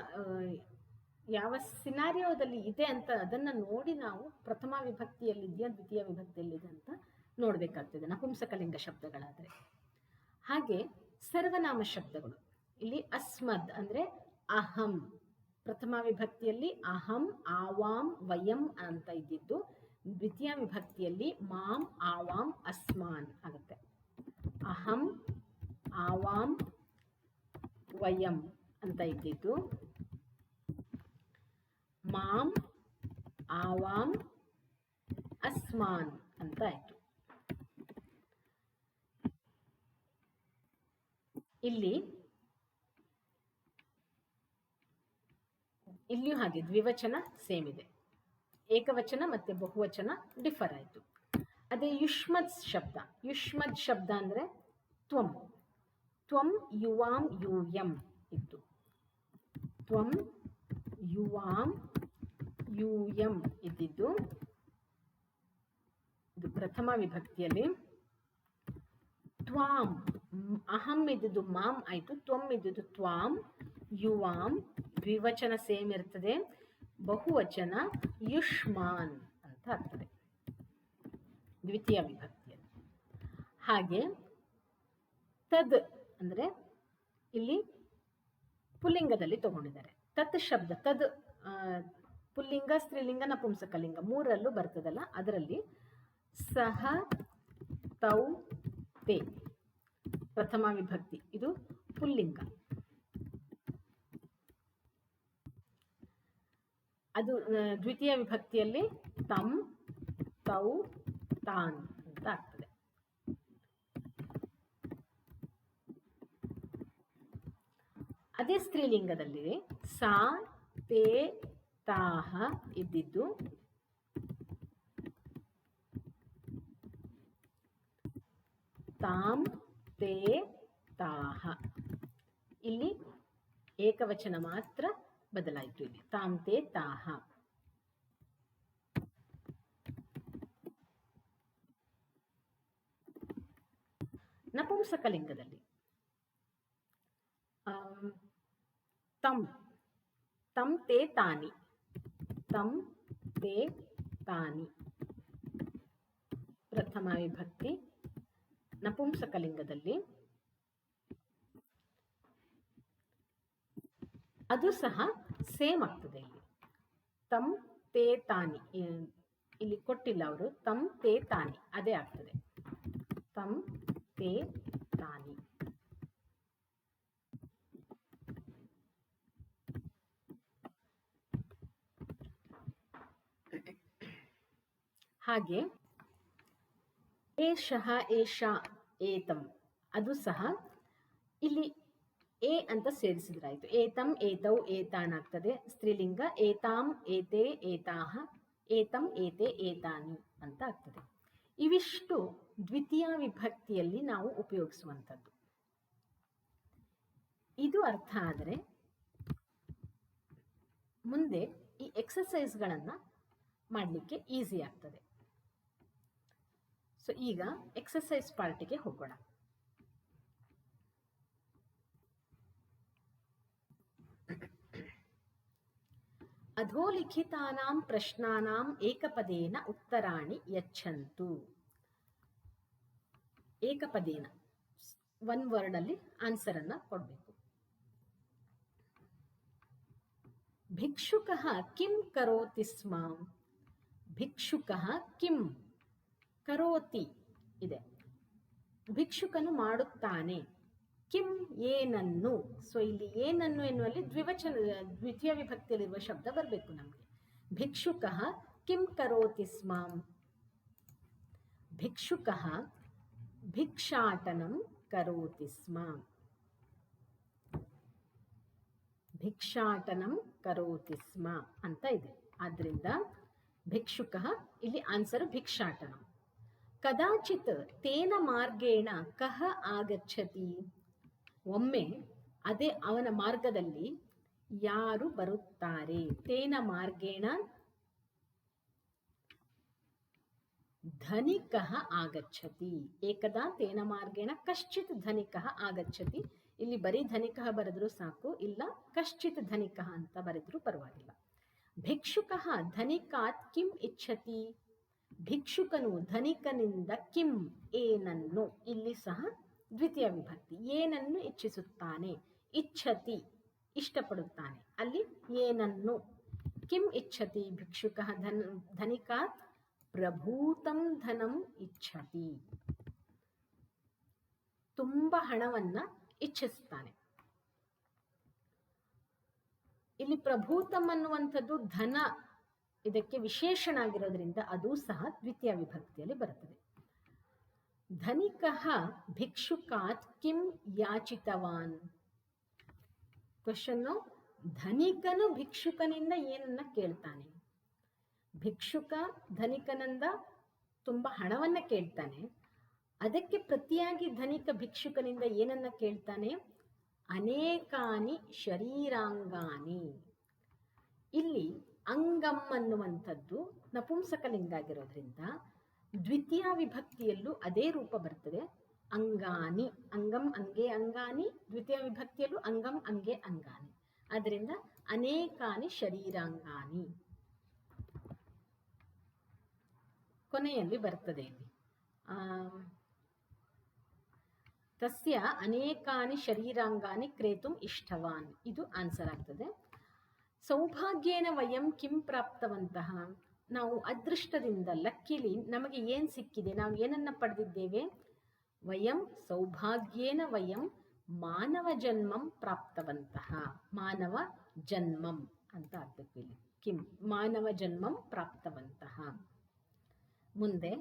ಯಾವ ಸಿನಾರಿಯೋದಲ್ಲಿ ಇದೆ ಅಂತ ಅದನ್ನ ನೋಡಿ ನಾವು ಪ್ರಥಮ ವಿಭಕ್ತಿಯಲ್ಲಿದೆಯಾ ದ್ವಿತೀಯ ವಿಭಕ್ತಿಯಲ್ಲಿದೆ ಅಂತ ನೋಡ್ಬೇಕಾಗ್ತದೆ ನಪುಂಸಕಲಿಂಗ ಶಬ್ದಗಳಾದರೆ. ಹಾಗೆ ಸರ್ವನಾಮ ಶಬ್ದಗಳು ಇಲ್ಲಿ ಅಸ್ಮದ್ ಅಂದ್ರೆ ಅಹಂ. ಪ್ರಥಮ ವಿಭಕ್ತಿಯಲ್ಲಿ ಅಹಂ, ಆವಾಂ, ವಯಂ ಅಂತ ಇದ್ದಿದ್ದು ದ್ವಿತೀಯ ವಿಭಕ್ತಿಯಲ್ಲಿ ಮಾಂ, ಆವಾಂ, ಅಸ್ಮಾನ್ ಆಗುತ್ತೆ. ಅಹಂ, ಆವಾಂ, ವಯಂ ಅಂತ ಇದ್ದಿದ್ದು ಮಾಂ, ಆವಾಂ, ಅಸ್ಮಾನ್ ಅಂತ ಆಯ್ತು. ಇಲ್ಲಿಯೂ ಹಾಗೆ ದ್ವಿವಚನ ಸೇಮ್ ಇದೆ, ಏಕವಚನ ಮತ್ತೆ ಬಹುವಚನ ಡಿಫರ್ ಆಯಿತು. ಅದೇ ಯುಷ್ಮದ್ ಶಬ್ದ. ಯುಷ್ಮದ್ ಶಬ್ದ ಅಂದರೆ ತ್ವಂ. ತ್ವಂ, ಯುವಾಂ, ಯೂಯಂ ಇತ್ತು. ತ್ವಂ, ಯುವಾಂ, ಯೂಯಂ ಇದ್ದಿದ್ದು ಇದು ಪ್ರಥಮ ವಿಭಕ್ತಿಯಲ್ಲಿ. ತ್ವಾಂ, ಅಹಂ ಇದ್ದಿದ್ದು ಮಾಂ ಆಯಿತು, ತ್ವಂ ಇದ್ದಿದ್ದು ತ್ವಾಂ, ಯುವಾಂ ದ್ವಿವಚನ ಸೇಮ್ ಇರ್ತದೆ, ಬಹುವಚನ ಯುಷ್ಮಾನ್ ಅಂತ ಆಗ್ತದೆ ದ್ವಿತೀಯ ವಿಭಕ್ತಿಯಲ್ಲಿ. ಹಾಗೆ ತದ್ ಅಂದರೆ ಇಲ್ಲಿ ಪುಲ್ಲಿಂಗದಲ್ಲಿ ತಗೊಂಡಿದ್ದಾರೆ. ತತ್ ಶಬ್ದ, ತದ್ ಪುಲ್ಲಿಂಗ, ಸ್ತ್ರೀಲಿಂಗ, ನಪುಂಸಕಲಿಂಗ ಮೂರರಲ್ಲೂ ಬರ್ತದಲ್ಲ, ಅದರಲ್ಲಿ ಸಹ, ತೌ, ತೇ ಪ್ರಥಮ ವಿಭಕ್ತಿ ಇದು ಪುಲ್ಲಿಂಗ. ಅದು ದ್ವಿತೀಯ ವಿಭಕ್ತಿಯಲ್ಲಿ ತಂ, ತೌ, ತಾನ್ ಅಂತ ಆಗ್ತದೆ. ಅದೇ ಸ್ತ್ರೀಲಿಂಗದಲ್ಲಿ ಸಾ, ತೇ, ತಾಹ ಇದ್ದಿದ್ದು ತಾಂ, ತೇ, ತಾಹ. ಇಲ್ಲಿ ಏಕವಚನ ಮಾತ್ರ ಬದಲಾಯಿತು. ಇಲ್ಲಿ ತಾಂ, ತೇ, ತಾಹ. ನಪುಂಸಕಲಿಂಗದಲ್ಲಿ ತಂ ತಂ ತೇ ತಾನಿ, ತಂ ತೇ ತಾನಿ ಪ್ರಥಮ ವಿಭಕ್ತಿ ನಪುಂಸಕಲಿಂಗದಲ್ಲಿ. ಅದು ಸಹ ಸೇಮ್ ಆಗ್ತದೆ. ಇಲ್ಲಿ ತಂ ತೇ ತಾನಿ, ಇಲ್ಲಿ ಕೊಟ್ಟಿಲ್ಲ ಅವರು, ತಂ ತೇ ತಾನಿ ಅದೇ ಆಗ್ತದೆ, ತಂ ತೇ ತಾನಿ. ಹಾಗೆ ಏಷಃ ಏಷಾ ಏತಂ ಅದು ಸಹ ಇಲ್ಲಿ ಎ ಅಂತ ಸೇರಿಸಿದ್ರಾಯ್ತು. ಏತಂ ಏತೌ ಏತಾನ್ ಆಗ್ತದೆ ಸ್ತ್ರೀಲಿಂಗ, ಏತಾಂ ಏತೆ ಏತಾಹ, ಏತಂ ಏತೆ ಏತಾನಿ ಅಂತ ಆಗ್ತದೆ. ಇವಿಷ್ಟು ದ್ವಿತೀಯ ವಿಭಕ್ತಿಯಲ್ಲಿ ನಾವು ಉಪಯೋಗಿಸುವಂಥದ್ದು. ಇದು ಅರ್ಥ ಆದರೆ ಮುಂದೆ ಈ ಎಕ್ಸಸೈಸ್ಗಳನ್ನು ಮಾಡಲಿಕ್ಕೆ ಈಸಿ ಆಗ್ತದೆ. ಸೊ ಈಗ ಎಕ್ಸಸೈಸ್ ಪಾರ್ಟಿಗೆ ಹೋಗೋಣ. ಅಧೋಲಿಖಿತಾನಾಂ ಪ್ರಶ್ನಾನಾಂ ಏಕಪದೇನ ಉತ್ತರಾಣಿ ಯಚ್ಚಂತು. ಏಕಪದೇನ ಒನ್ ವರ್ಡ್ ಅಲ್ಲಿ ಆನ್ಸರ್ ಅನ್ನ ಕೊಡಬೇಕು. ಭಿಕ್ಷುಕಃ ಕಿಂ ಕರೋತಿ ಸ್ಮ. ಭಿಕ್ಷುಕಃ ಕಿಂ ಕರೋತಿ ಇದೆ, ಭಿಕ್ಷುಕನು ಮಾಡುತ್ತಾನೆ. ಕಿಂ ಏನನ್ನು. ಸೊ ಇಲ್ಲಿ ಏನನ್ನು ಎನ್ನುವಲ್ಲಿ ದ್ವಿತೀಯ ವಿಭಕ್ತಿಯಲ್ಲಿರುವ ಶಬ್ದ ಬರಬೇಕು ನಮಗೆ. ಭಿಕ್ಷುಕಃ ಕಿಂ ಕರೋತಿ ಸ್ಮ. ಭಿಕ್ಷುಕಃ ಭಿಕ್ಷಾಟನಂ ಕರೋತಿ ಸ್ಮ. ಭಿಕ್ಷಾಟನಂ ಕರೋತಿ ಸ್ಮ ಅಂತ ಇದೆ. ಆದ್ರಿಂದ ಭಿಕ್ಷುಕಃ ಇಲ್ಲಿ ಆನ್ಸರ್ ಭಿಕ್ಷಾಟನಂ. ಕದಾಚಿತ್ ತೇನ ಮಾರ್ಗೇಣ ಕಹ ಆಗಚ್ಚತಿ. ಒಮ್ಮೆ ಅದೇ ಅವನ ಮಾರ್ಗದಲ್ಲಿ ಯಾರು ಬರುತ್ತಾರೆ. ತೇನ ಮಾರ್ಗೇಣ ಧನಿಕಃ ಆಗಚ್ಚತಿ. ಏಕದಾ ತೇನ ಮಾರ್ಗೇಣ ಕಶ್ಚಿತ್ ಧನಿಕಃ ಆಗಚ್ಚತಿ. ಇಲ್ಲಿ ಬರೀ ಧನಿಕಃ ಬರೆದ್ರು ಸಾಕು, ಇಲ್ಲ ಕಶ್ಚಿತ್ ಧನಿಕಃ ಅಂತ ಬರೆದ್ರು ಪರವಾಗಿಲ್ಲ. ಭಿಕ್ಷುಕಃ ಧನಿಕಾತ್ ಕಿಂ ಇಚ್ಛತಿ. ಭಿಕ್ಷುಕನು ಧನಿಕನಿಂದ ಕಿಂ ಏನನ್ನು. ಇಲ್ಲಿ ಸಹ ದ್ವಿತೀಯ ವಿಭಕ್ತಿ. ಏನನ್ನು ಇಚ್ಛಿಸುತ್ತಾನೆ. ಇಚ್ಛತಿ ಇಷ್ಟಪಡುತ್ತಾನೆ, ಅಲ್ಲಿ ಏನನ್ನು. ಕಿಂ ಇಚ್ಛತಿ ಭಿಕ್ಷುಕಃ ಧನಿಕಾತ್ ಪ್ರಭೂತಂ ಧನಂ ಇಚ್ಛತಿ. ತುಂಬ ಹಣವನ್ನ ಇಚ್ಛಿಸುತ್ತಾನೆ. ಇಲ್ಲಿ ಪ್ರಭೂತಂ ಅನ್ನುವಂಥದ್ದು ಧನ ಇದಕ್ಕೆ ವಿಶೇಷಣ ಆಗಿರೋದ್ರಿಂದ ಅದು ಸಹ ದ್ವಿತೀಯ ವಿಭಕ್ತಿಯಲ್ಲಿ ಬರುತ್ತದೆ. ಧನಿಕಃ ಭಿಕ್ಷುಕಾತ್ ಕಿಂ ಯಾಚಿತವಾನ್. ಕ್ವಶನ್ನು, ಧನಿಕನು ಭಿಕ್ಷುಕನಿಂದ ಏನನ್ನ ಕೇಳ್ತಾನೆ. ಭಿಕ್ಷುಕ ಧನಿಕನಿಂದ ತುಂಬ ಹಣವನ್ನ ಕೇಳ್ತಾನೆ. ಅದಕ್ಕೆ ಪ್ರತಿಯಾಗಿ ಧನಿಕ ಭಿಕ್ಷುಕನಿಂದ ಏನನ್ನ ಕೇಳ್ತಾನೆ. ಅನೇಕಾನಿ ಶರೀರಾಂಗಾನಿ. ಇಲ್ಲಿ ಅಂಗಂ ಅನ್ನುವಂಥದ್ದು ನಪುಂಸಕಲಿಂಗ ಆಗಿರೋದ್ರಿಂದ ದ್ವಿತೀಯ ವಿಭಕ್ತಿಯಲ್ಲೂ ಅದೇ ರೂಪ ಬರ್ತದೆ. ಅಂಗಾನಿ, ಅಂಗಂ ಅಂಗೆ ಅಂಗಾನಿ. ದ್ವಿತೀಯ ವಿಭಕ್ತಿಯಲ್ಲೂ ಅಂಗಂ ಅಂಗೆ ಅಂಗಾನಿ. ಆದ್ದರಿಂದ ಅನೇಕಾನಿ ಶರೀರಾಂಗಾನಿ ಕೊನೆಯಲ್ಲಿ ಬರ್ತದೆ. ಇಲ್ಲಿ ತಸ್ಯ ಅನೇಕಾನಿ ಶರೀರಾಂಗಾನಿ ಕ್ರೇತುಂ ಇಷ್ಟವಾನ್. ಇದು ಆನ್ಸರ್ ಆಗ್ತದೆ. ಸೌಭಾಗ್ಯೇನ ವಯಂ ಕಿಂ ಪ್ರಾಪ್ತವಂತಹ. ನಾವು ಅದೃಷ್ಟದಿಂದ, ಲಕ್ಕಿಲಿ ನಮಗೆ ಏನು ಸಿಕ್ಕಿದೆ, ನಾವು ಏನನ್ನ ಪಡೆದಿದ್ದೇವೆ. ವಯಂ ಸೌಭಾಗ್ಯೇನ ವಯಂ ಮಾನವ ಜನ್ಮಂ ಪ್ರಾಪ್ತವಂತಹ. ಮಾನವ ಜನ್ಮಂ ಅಂತ ಆಗ್ಬೇಕು ಇಲ್ಲಿ. ಕಿಂ ಮಾನವ ಜನ್ಮಂ ಪ್ರಾಪ್ತವಂತಹ. ಮುಂದೆ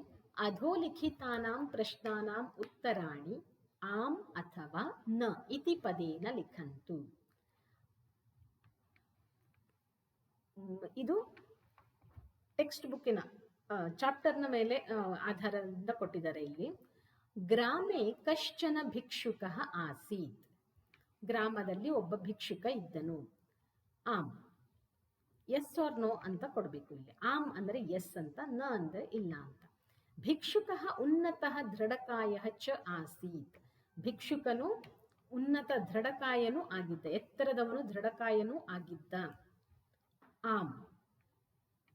ಅಧೋಲಿಖಿತಾನಾಂ ಪ್ರಶ್ನಾನಾಂ ಉತ್ತರಾಣಿ ಆಂ ಅಥವಾ ನ ಇತಿ ಪದೇನ ಲಿಖಂತು. ಇದು ಟೆಕ್ಸ್ಟ್ ಬುಕ್ಕಿನ ಚಾಪ್ಟರ್ನ ಮೇಲೆ ಆಧಾರದಿಂದ ಕೊಟ್ಟಿದ್ದಾರೆ. ಇಲ್ಲಿ ಗ್ರಾಮೇ ಕಶ್ಚನ ಭಿಕ್ಷುಕ ಆಸೀತ್. ಗ್ರಾಮದಲ್ಲಿ ಒಬ್ಬ ಭಿಕ್ಷುಕ ಇದ್ದನು. ಆಮ್, ಎಸ್ ಆರ್ ನೋ ಅಂತ ಕೊಡಬೇಕು. ಇಲ್ಲಿ ಆಮ್ ಅಂದರೆ ಎಸ್ ಅಂತ, ನ ಅಂದರೆ ಇಲ್ಲ ಅಂತ. ಭಿಕ್ಷುಕ ಉನ್ನತ ದೃಢಕಾಯ ಚ ಆಸೀತ್. ಭಿಕ್ಷುಕನು ಉನ್ನತ ದೃಢಕಾಯನೂ ಆಗಿದ್ದ, ಎತ್ತರದವನು ದೃಢಕಾಯನೂ ಆಗಿದ್ದ. ಆಂ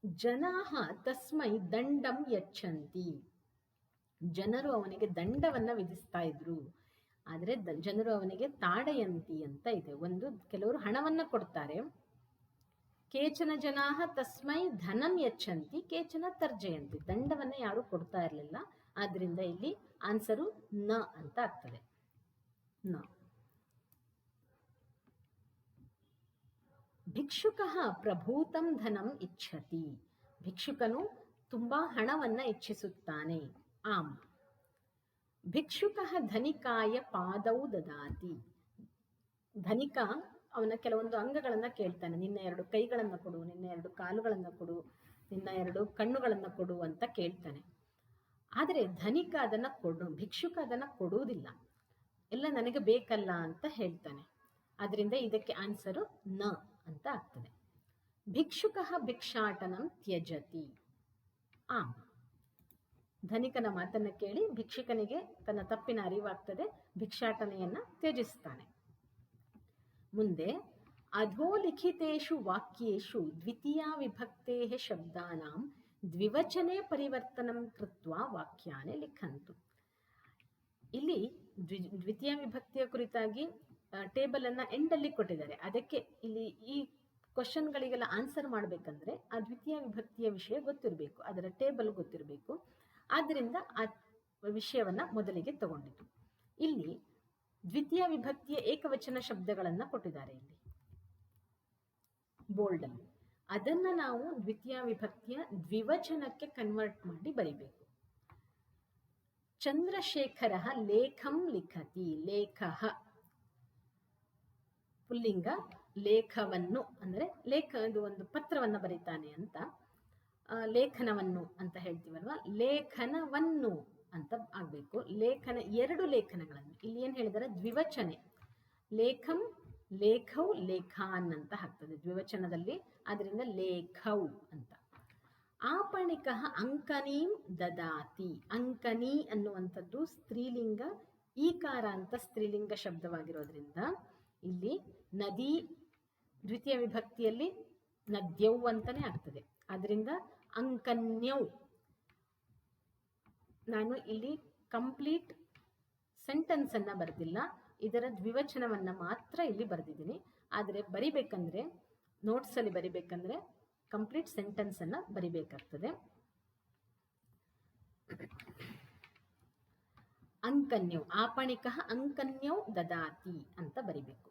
ಜನಾಹ ತಸ್ಮೈ ದಂಡಂ ಯಚ್ಚಂತಿ, ಜನರು ಅವನಿಗೆ ದಂಡವನ್ನ ವಿಧಿಸ್ತಾ ಇದ್ರು. ಆದ್ರೆ ಜನರು ಅವನಿಗೆ ತಾಡಯಂತಿ ಅಂತ ಇದೆ, ಕೆಲವರು ಹಣವನ್ನ ಕೊಡ್ತಾರೆ. ಕೇಚನ ಜನಾಹ ತಸ್ಮೈ ಧನಂ ಯಚ್ಚಂತಿ ಕೇಚನ ತರ್ಜಯಂತಿ, ದಂಡವನ್ನ ಯಾರು ಕೊಡ್ತಾ ಇರಲಿಲ್ಲ. ಆದ್ರಿಂದ ಇಲ್ಲಿ ಆನ್ಸರು ನ ಅಂತ ಆಗ್ತದೆ. ನ. ಭಿಕ್ಷುಕ ಪ್ರಭೂತಂ ಧನಂ ಇಚ್ಛತಿ, ಭಿಕ್ಷುಕನು ತುಂಬಾ ಹಣವನ್ನ ಇಚ್ಛಿಸುತ್ತಾನೆ. ಆಂ ಭಿಕ್ಷುಕ ಧನಿಕಾಯ ಪಾದೌ ದದಾತಿ, ಧನಿಕ ಅವನ ಕೆಲವೊಂದು ಅಂಗಗಳನ್ನ ಕೇಳ್ತಾನೆ. ನಿನ್ನ 2 ಕೈಗಳನ್ನ ಕೊಡು, ನಿನ್ನ 2 ಕಾಲುಗಳನ್ನ ಕೊಡು, ನಿನ್ನ 2 ಕಣ್ಣುಗಳನ್ನ ಕೊಡು ಅಂತ ಕೇಳ್ತಾನೆ. ಆದರೆ ಧನಿಕ ಭಿಕ್ಷುಕ ಅದನ್ನ ಕೊಡುವುದಿಲ್ಲ, ಎಲ್ಲ ನನಗೆ ಬೇಕಲ್ಲ ಅಂತ ಹೇಳ್ತಾನೆ. ಆದ್ರಿಂದ ಇದಕ್ಕೆ ಆನ್ಸರು ನ ಅಂತ ಆಗ್ತದೆ. ಭಿಕ್ಷುಕ ಭಿಕ್ಷಾಟನಂ ತ್ಯಜತಿ. ಆಂ ಧನಿಕನ ಮಾತನ್ನ ಕೇಳಿ ಭಿಕ್ಷುಕನಿಗೆ ತನ್ನ ತಪ್ಪಿನ ಅರಿವಾಗ್ತದೆ, ಭಿಕ್ಷಾಟನೆಯನ್ನ ತ್ಯಜಿಸ್ತಾನೆ. ಮುಂದೆ ಅಧೋಲಿಖಿತೇಷು ವಾಕ್ಯೇಷು ದ್ವಿತೀಯಾ ವಿಭಕ್ತೇಃ ಶಬ್ದಾನಾಂ ದ್ವಿವಚನೆ ಪರಿವರ್ತನಂ ಕೃತ್ವಾ ವಾಕ್ಯಾನಿ ಲಿಖಂತು. ಇಲ್ಲಿ ದ್ವಿತೀಯ ವಿಭಕ್ತಿಯ ಕುರಿತಾಗಿ ಟೇಬಲ್ ಅನ್ನ ಎಂಡಲ್ಲಿ ಕೊಟ್ಟಿದ್ದಾರೆ. ಅದಕ್ಕೆ ಇಲ್ಲಿ ಈ ಕ್ವಶನ್ಗಳಿಗೆಲ್ಲ ಆನ್ಸರ್ ಮಾಡಬೇಕಂದ್ರೆ ಆ ದ್ವಿತೀಯ ವಿಭಕ್ತಿಯ ವಿಷಯ ಗೊತ್ತಿರಬೇಕು, ಅದರ ಟೇಬಲ್ ಗೊತ್ತಿರಬೇಕು. ಆದ್ದರಿಂದ ಆ ವಿಷಯವನ್ನ ಮೊದಲಿಗೆ ತಗೊಂಡಿತು. ಇಲ್ಲಿ ದ್ವಿತೀಯ ವಿಭಕ್ತಿಯ ಏಕವಚನ ಶಬ್ದಗಳನ್ನ ಕೊಟ್ಟಿದ್ದಾರೆ ಇಲ್ಲಿ ಬೋಲ್ಡ್ ಅಲ್ಲಿ. ಅದನ್ನ ನಾವು ದ್ವಿತೀಯ ವಿಭಕ್ತಿಯ ದ್ವಿವಚನಕ್ಕೆ ಕನ್ವರ್ಟ್ ಮಾಡಿ ಬರಿಬೇಕು. ಚಂದ್ರಶೇಖರ ಲೇಖಂ ಲಿಖತಿ, ಲೇಖಃ ಪುಲ್ಲಿಂಗ, ಲೇಖವನ್ನು ಅಂದ್ರೆ ಇದು ಒಂದು ಪತ್ರವನ್ನ ಬರೀತಾನೆ ಅಂತ, ಲೇಖನವನ್ನು ಅಂತ ಹೇಳ್ತೀವಲ್ವಾ, ಲೇಖನವನ್ನು ಅಂತ ಆಗ್ಬೇಕು. ಲೇಖನ 2 ಲೇಖನಗಳನ್ನು ಇಲ್ಲಿ ಏನ್ ಹೇಳಿದಾರೆ, ದ್ವಿವಚನೆ. ಲೇಖಂ, ಲೇಖೌ, ಲೇಖಾನ್ ಅಂತ ಆಗ್ತದೆ ದ್ವಿವಚನದಲ್ಲಿ, ಅದರಿಂದ ಲೇಖೌ ಅಂತ. ಆಪಣಿಕ ಅಂಕನೀಂ ದದಾತಿ, ಅಂಕನಿ ಅನ್ನುವಂಥದ್ದು ಸ್ತ್ರೀಲಿಂಗ, ಈಕಾರ ಅಂತ ಸ್ತ್ರೀಲಿಂಗ ಶಬ್ದವಾಗಿರೋದ್ರಿಂದ ಇಲ್ಲಿ ನದಿ ದ್ವಿತೀಯ ವಿಭಕ್ತಿಯಲ್ಲಿ ನದ್ಯೌ ಅಂತಾನೆ ಆಗ್ತದೆ. ಅದರಿಂದ ಅಂಕನ್ಯೌ. ನಾನು ಇಲ್ಲಿ ಕಂಪ್ಲೀಟ್ ಸೆಂಟೆನ್ಸ್ ಅನ್ನ ಬರೆದಿಲ್ಲ, ಇದರ ದ್ವಿವಚನವನ್ನ ಮಾತ್ರ ಇಲ್ಲಿ ಬರೆದಿದ್ದೀನಿ. ಆದರೆ ಬರಿಬೇಕಂದ್ರೆ ನೋಟ್ಸ್ ಅಲ್ಲಿ ಬರಿಬೇಕಂದ್ರೆ ಕಂಪ್ಲೀಟ್ ಸೆಂಟೆನ್ಸ್ ಅನ್ನ ಬರಿಬೇಕಾಗ್ತದೆ. ಅಂಕನ್ಯೌ, ಆಪಣಿಕ ಅಂಕನ್ಯೌ ದದಾತಿ ಅಂತ ಬರಿಬೇಕು.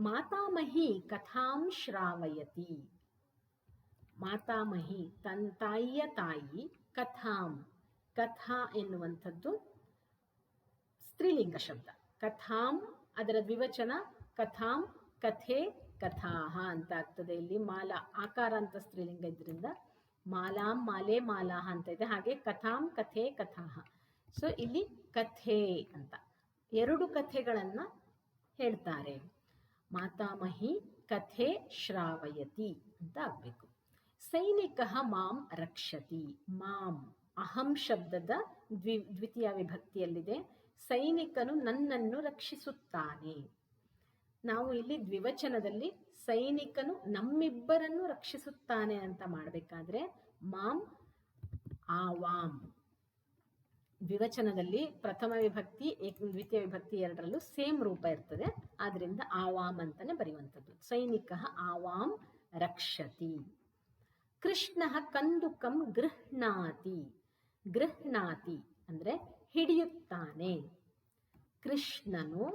ಮಾತಾಮಹಿ ಕಥಾಂ ಶ್ರಾವಯತಿ, ಮಾತಾಮಹಿ ತಾಯಿಯ ತಾಯಿ, ಕಥಾಂ, ಕಥಾ ಎನ್ನುವಂಥದ್ದು ಸ್ತ್ರೀಲಿಂಗ ಶಬ್ದ. ಕಥಾಂ ಅದರ ದ್ವಿವಚನ ಕಥಾಂ, ಕಥೆ, ಕಥಾಹ ಅಂತ ಆಗ್ತದೆ. ಇಲ್ಲಿ ಮಾಲಾ ಆಕಾರ ಅಂತ ಸ್ತ್ರೀಲಿಂಗ ಇದ್ರಿಂದ ಮಾಲಾಂ, ಮಾಲೆ, ಮಾಲಾಹ ಅಂತ ಇದೆ. ಹಾಗೆ ಕಥಾಂ, ಕಥೆ, ಕಥಾಹ. ಸೊ ಇಲ್ಲಿ ಕಥೆ ಅಂತ 2 ಕಥೆಗಳನ್ನ ಹೇಳ್ತಾರೆ. ಮಾತಾಮಹಿ ಕಥೆ ಶ್ರಾವಯತಿ ಅಂತ ಆಗ್ಬೇಕು. ಸೈನಿಕ ಮಾಂ ರಕ್ಷತಿ, ಮಾಂ ಅಹಂ ಶಬ್ದದ ದ್ವಿತೀಯ ವಿಭಕ್ತಿಯಲ್ಲಿದೆ. ಸೈನಿಕನು ನನ್ನನ್ನು ರಕ್ಷಿಸುತ್ತಾನೆ. ನಾವು ಇಲ್ಲಿ ದ್ವಿವಚನದಲ್ಲಿ ಸೈನಿಕನು ನಮ್ಮಿಬ್ಬರನ್ನು ರಕ್ಷಿಸುತ್ತಾನೆ ಅಂತ ಮಾಡಬೇಕಾದ್ರೆ ಮಾಂ ಆವಾಂ. ದ್ವಿವಚನದಲ್ಲಿ ಪ್ರಥಮ ವಿಭಕ್ತಿ ದ್ವಿತೀಯ ವಿಭಕ್ತಿ 2ರಲ್ಲೂ ಸೇಮ್ ರೂಪ ಇರ್ತದೆ, ಆದ್ರಿಂದ ಆವಾಂ ಅಂತಾನೆ ಬರೆಯುವಂಥದ್ದು. ಸೈನಿಕ ಆವಾಂ ರಕ್ಷತಿ. ಕೃಷ್ಣ ಕಂದುಕಂ ಗೃಹ್ಣಾತಿ, ಗೃಹ್ಣಾತಿ ಅಂದ್ರೆ ಹಿಡಿಯುತ್ತಾನೆ. ಕೃಷ್ಣನು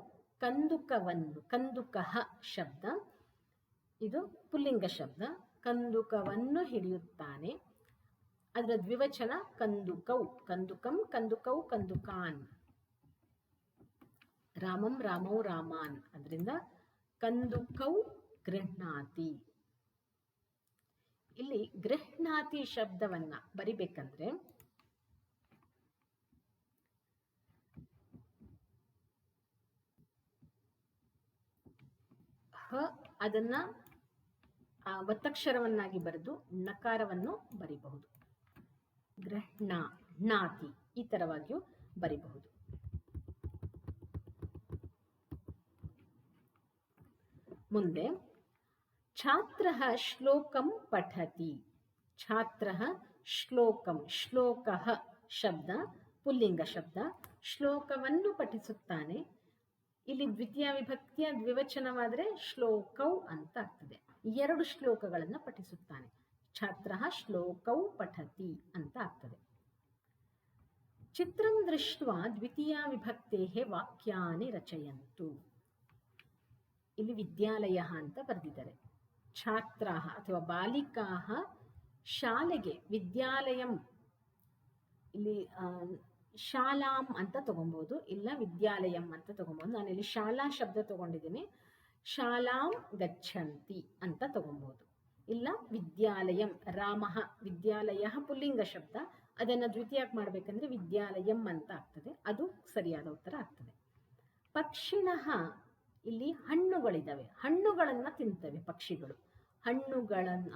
ಕಂದುಕವನ್ನು, ಕಂದುಕಃ ಶಬ್ದ ಇದು ಪುಲ್ಲಿಂಗ ಶಬ್ದ, ಕಂದುಕವನ್ನು ಹಿಡಿಯುತ್ತಾನೆ. ಅದರ ದ್ವಿವಚನ ಕಂದುಕೌ, ಕಂದುಕಂ, ಕಂದುಕೌ, ಕಂದುಕಾನ್. ರಾಮಂ, ರಾಮೌ, ರಾಮಾನ್. ಅದರಿಂದ ಕಂದುಕೌ ಗೃಹ್ಣಾತಿ. ಇಲ್ಲಿ ಗೃಹ್ಣಾತಿ ಶಬ್ದವನ್ನ ಬರಿಬೇಕಂದ್ರೆ ಹ ಅದನ್ನ ಒತ್ತಕ್ಷರವನ್ನಾಗಿ ಬರೆದು ನಕಾರವನ್ನು ಬರಿಬಹುದು. ಗೃಹ್ಣಾತಿ ಈ ತರವಾಗಿಯೂ ಬರಿಬಹುದು. ಮುಂದೆ ಛಾತ್ರಃ ಶ್ಲೋಕಂ ಪಠತಿ. ಛಾತ್ರಃ ಶ್ಲೋಕಂ, ಶ್ಲೋಕಃ ಶಬ್ದ ಪುಲ್ಲಿಂಗ ಶಬ್ದ, ಶ್ಲೋಕವನ್ನು ಪಠಿಸುತ್ತಾನೆ. ಇಲ್ಲಿ ದ್ವಿತೀಯ ವಿಭಕ್ತಿಯ ದ್ವಿವಚನವಾದರೆ ಶ್ಲೋಕೌ ಅಂತ ಆಗ್ತದೆ. 2 ಶ್ಲೋಕಗಳನ್ನು ಪಠಿಸುತ್ತಾನೆ. ಛಾತ್ರಃ ಶ್ಲೋಕೌ ಪಠತಿ ಅಂತ ಆಗ್ತದೆ. ಚಿತ್ರಂ ದೃಷ್ಟ್ವಾ ದ್ವಿತೀಯ ವಿಭಕ್ತೇಃ ವಾಕ್ಯಾನಿ ರಚಯಂತು. ಇಲ್ಲಿ ವಿದ್ಯಾಲಯ ಅಂತ ಬರೆದಿದ್ದಾರೆ. ಛಾತ್ರಾಃ ಅಥವಾ ಬಾಲಿಕಾಃ ಶಾಲೆಗೆ, ವಿದ್ಯಾಲಯಂ ಇಲ್ಲಿ ಶಾಲಾಂ ಅಂತ ತಗೊಬಹುದು, ಇಲ್ಲ ವಿದ್ಯಾಲಯಂ ಅಂತ ತಗೊಬಹುದು. ನಾನಿಲ್ಲಿ ಶಾಲಾ ಶಬ್ದ ತಗೊಂಡಿದ್ದೀನಿ. ಶಾಲಾಂ ಗಚ್ಚಂತಿ ಅಂತ ತಗೊಬಹುದು. ಇಲ್ಲ ವಿದ್ಯಾಲಯಂ, ರಾಮಃ, ವಿದ್ಯಾಲಯ ಪುಲ್ಲಿಂಗ ಶಬ್ದ, ಅದನ್ನು ದ್ವಿತೀಯಕ್ಕೆ ಮಾಡಬೇಕಂದ್ರೆ ವಿದ್ಯಾಲಯಂ ಅಂತ ಆಗ್ತದೆ. ಅದು ಸರಿಯಾದ ಉತ್ತರ ಆಗ್ತದೆ. ಪಕ್ಷಿಣಃ, ಇಲ್ಲಿ ಹಣ್ಣುಗಳಿದ್ದಾವೆ, ಹಣ್ಣುಗಳನ್ನು ತಿಂತವೆ ಪಕ್ಷಿಗಳು.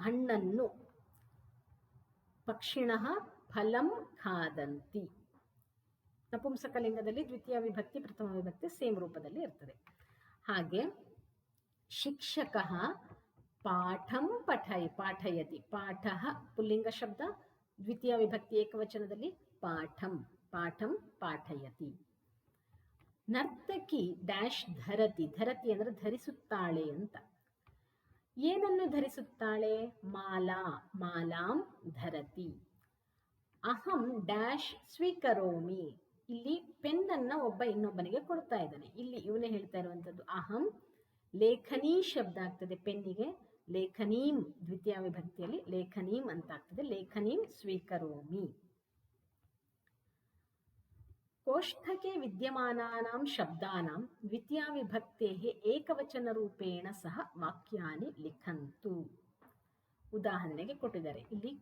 ಹಣ್ಣನ್ನು ಪಕ್ಷಿಣಃ ಫಲಂ ಖಾದಂತಿ. ನಪುಂಸಕಲಿಂಗದಲ್ಲಿ ದ್ವಿತೀಯ ವಿಭಕ್ತಿ ಪ್ರಥಮ ವಿಭಕ್ತಿ ಸೇಮ್ ರೂಪದಲ್ಲಿ ಇರ್ತದೆ. ಹಾಗೆ ಶಿಕ್ಷಕಃ ಪಾಠಂ ಪಾಠಯತಿ. ಪಾಠಃ ಪುಲ್ಲಿಂಗ ಶಬ್ದ, ದ್ವಿತೀಯ ವಿಭಕ್ತಿ ಏಕವಚನದಲ್ಲಿ ಪಾಠಂ ಪಾಠಯತಿ. ನರ್ತಕಿ ಡ್ಯಾಶ್ ಧರತಿ. ಧರತಿ ಅಂದರೆ ಧರಿಸುತ್ತಾಳೆ ಅಂತ. ಏನನ್ನು ಧರಿಸುತ್ತಾಳೆ? ಮಾಲಾಂ ಧರತಿ. ಅಹಂ ಡ್ಯಾಶ್ ಸ್ವೀಕರೋಮಿ. ಇಲ್ಲಿ ಪೆನ್ನನ್ನು ಒಬ್ಬ ಇನ್ನೊಬ್ಬನಿಗೆ ಕೊಡ್ತಾ ಇದ್ದಾನೆ. ಇಲ್ಲಿ ಇವನೇ ಹೇಳ್ತಾ ಇರುವಂಥದ್ದು ಅಹಂ. ಲೇಖನಿ ಶಬ್ದ ಆಗ್ತದೆ ಪೆನ್ನಿಗೆ. ಲೇಖನೀಂ ದ್ವಿತೀಯ ವಿಭಕ್ತಿಯಲ್ಲಿ ಲೇಖನೀಂ ಅಂತ ಆಗ್ತದೆ. ಲೇಖನೀಂ ಸ್ವೀಕರೋಮಿ. ಕೋಷ್ಠಕೆ ವಿದ್ಯಮಾನಾನಾಂ ಶಬ್ದಾನಾಂ ದ್ವಿತೀಯ ವಿಭಕ್ತೇಃ ಏಕವಚನರೂಪೇಣ ಸಹ ವಾಕ್ಯಾನಿ ಲಿಖಂತು. ಉದಾಹರಣೆಗೆ ಕೊಟ್ಟಿದ್ದಾರೆ. ಇಲ್ಲಿ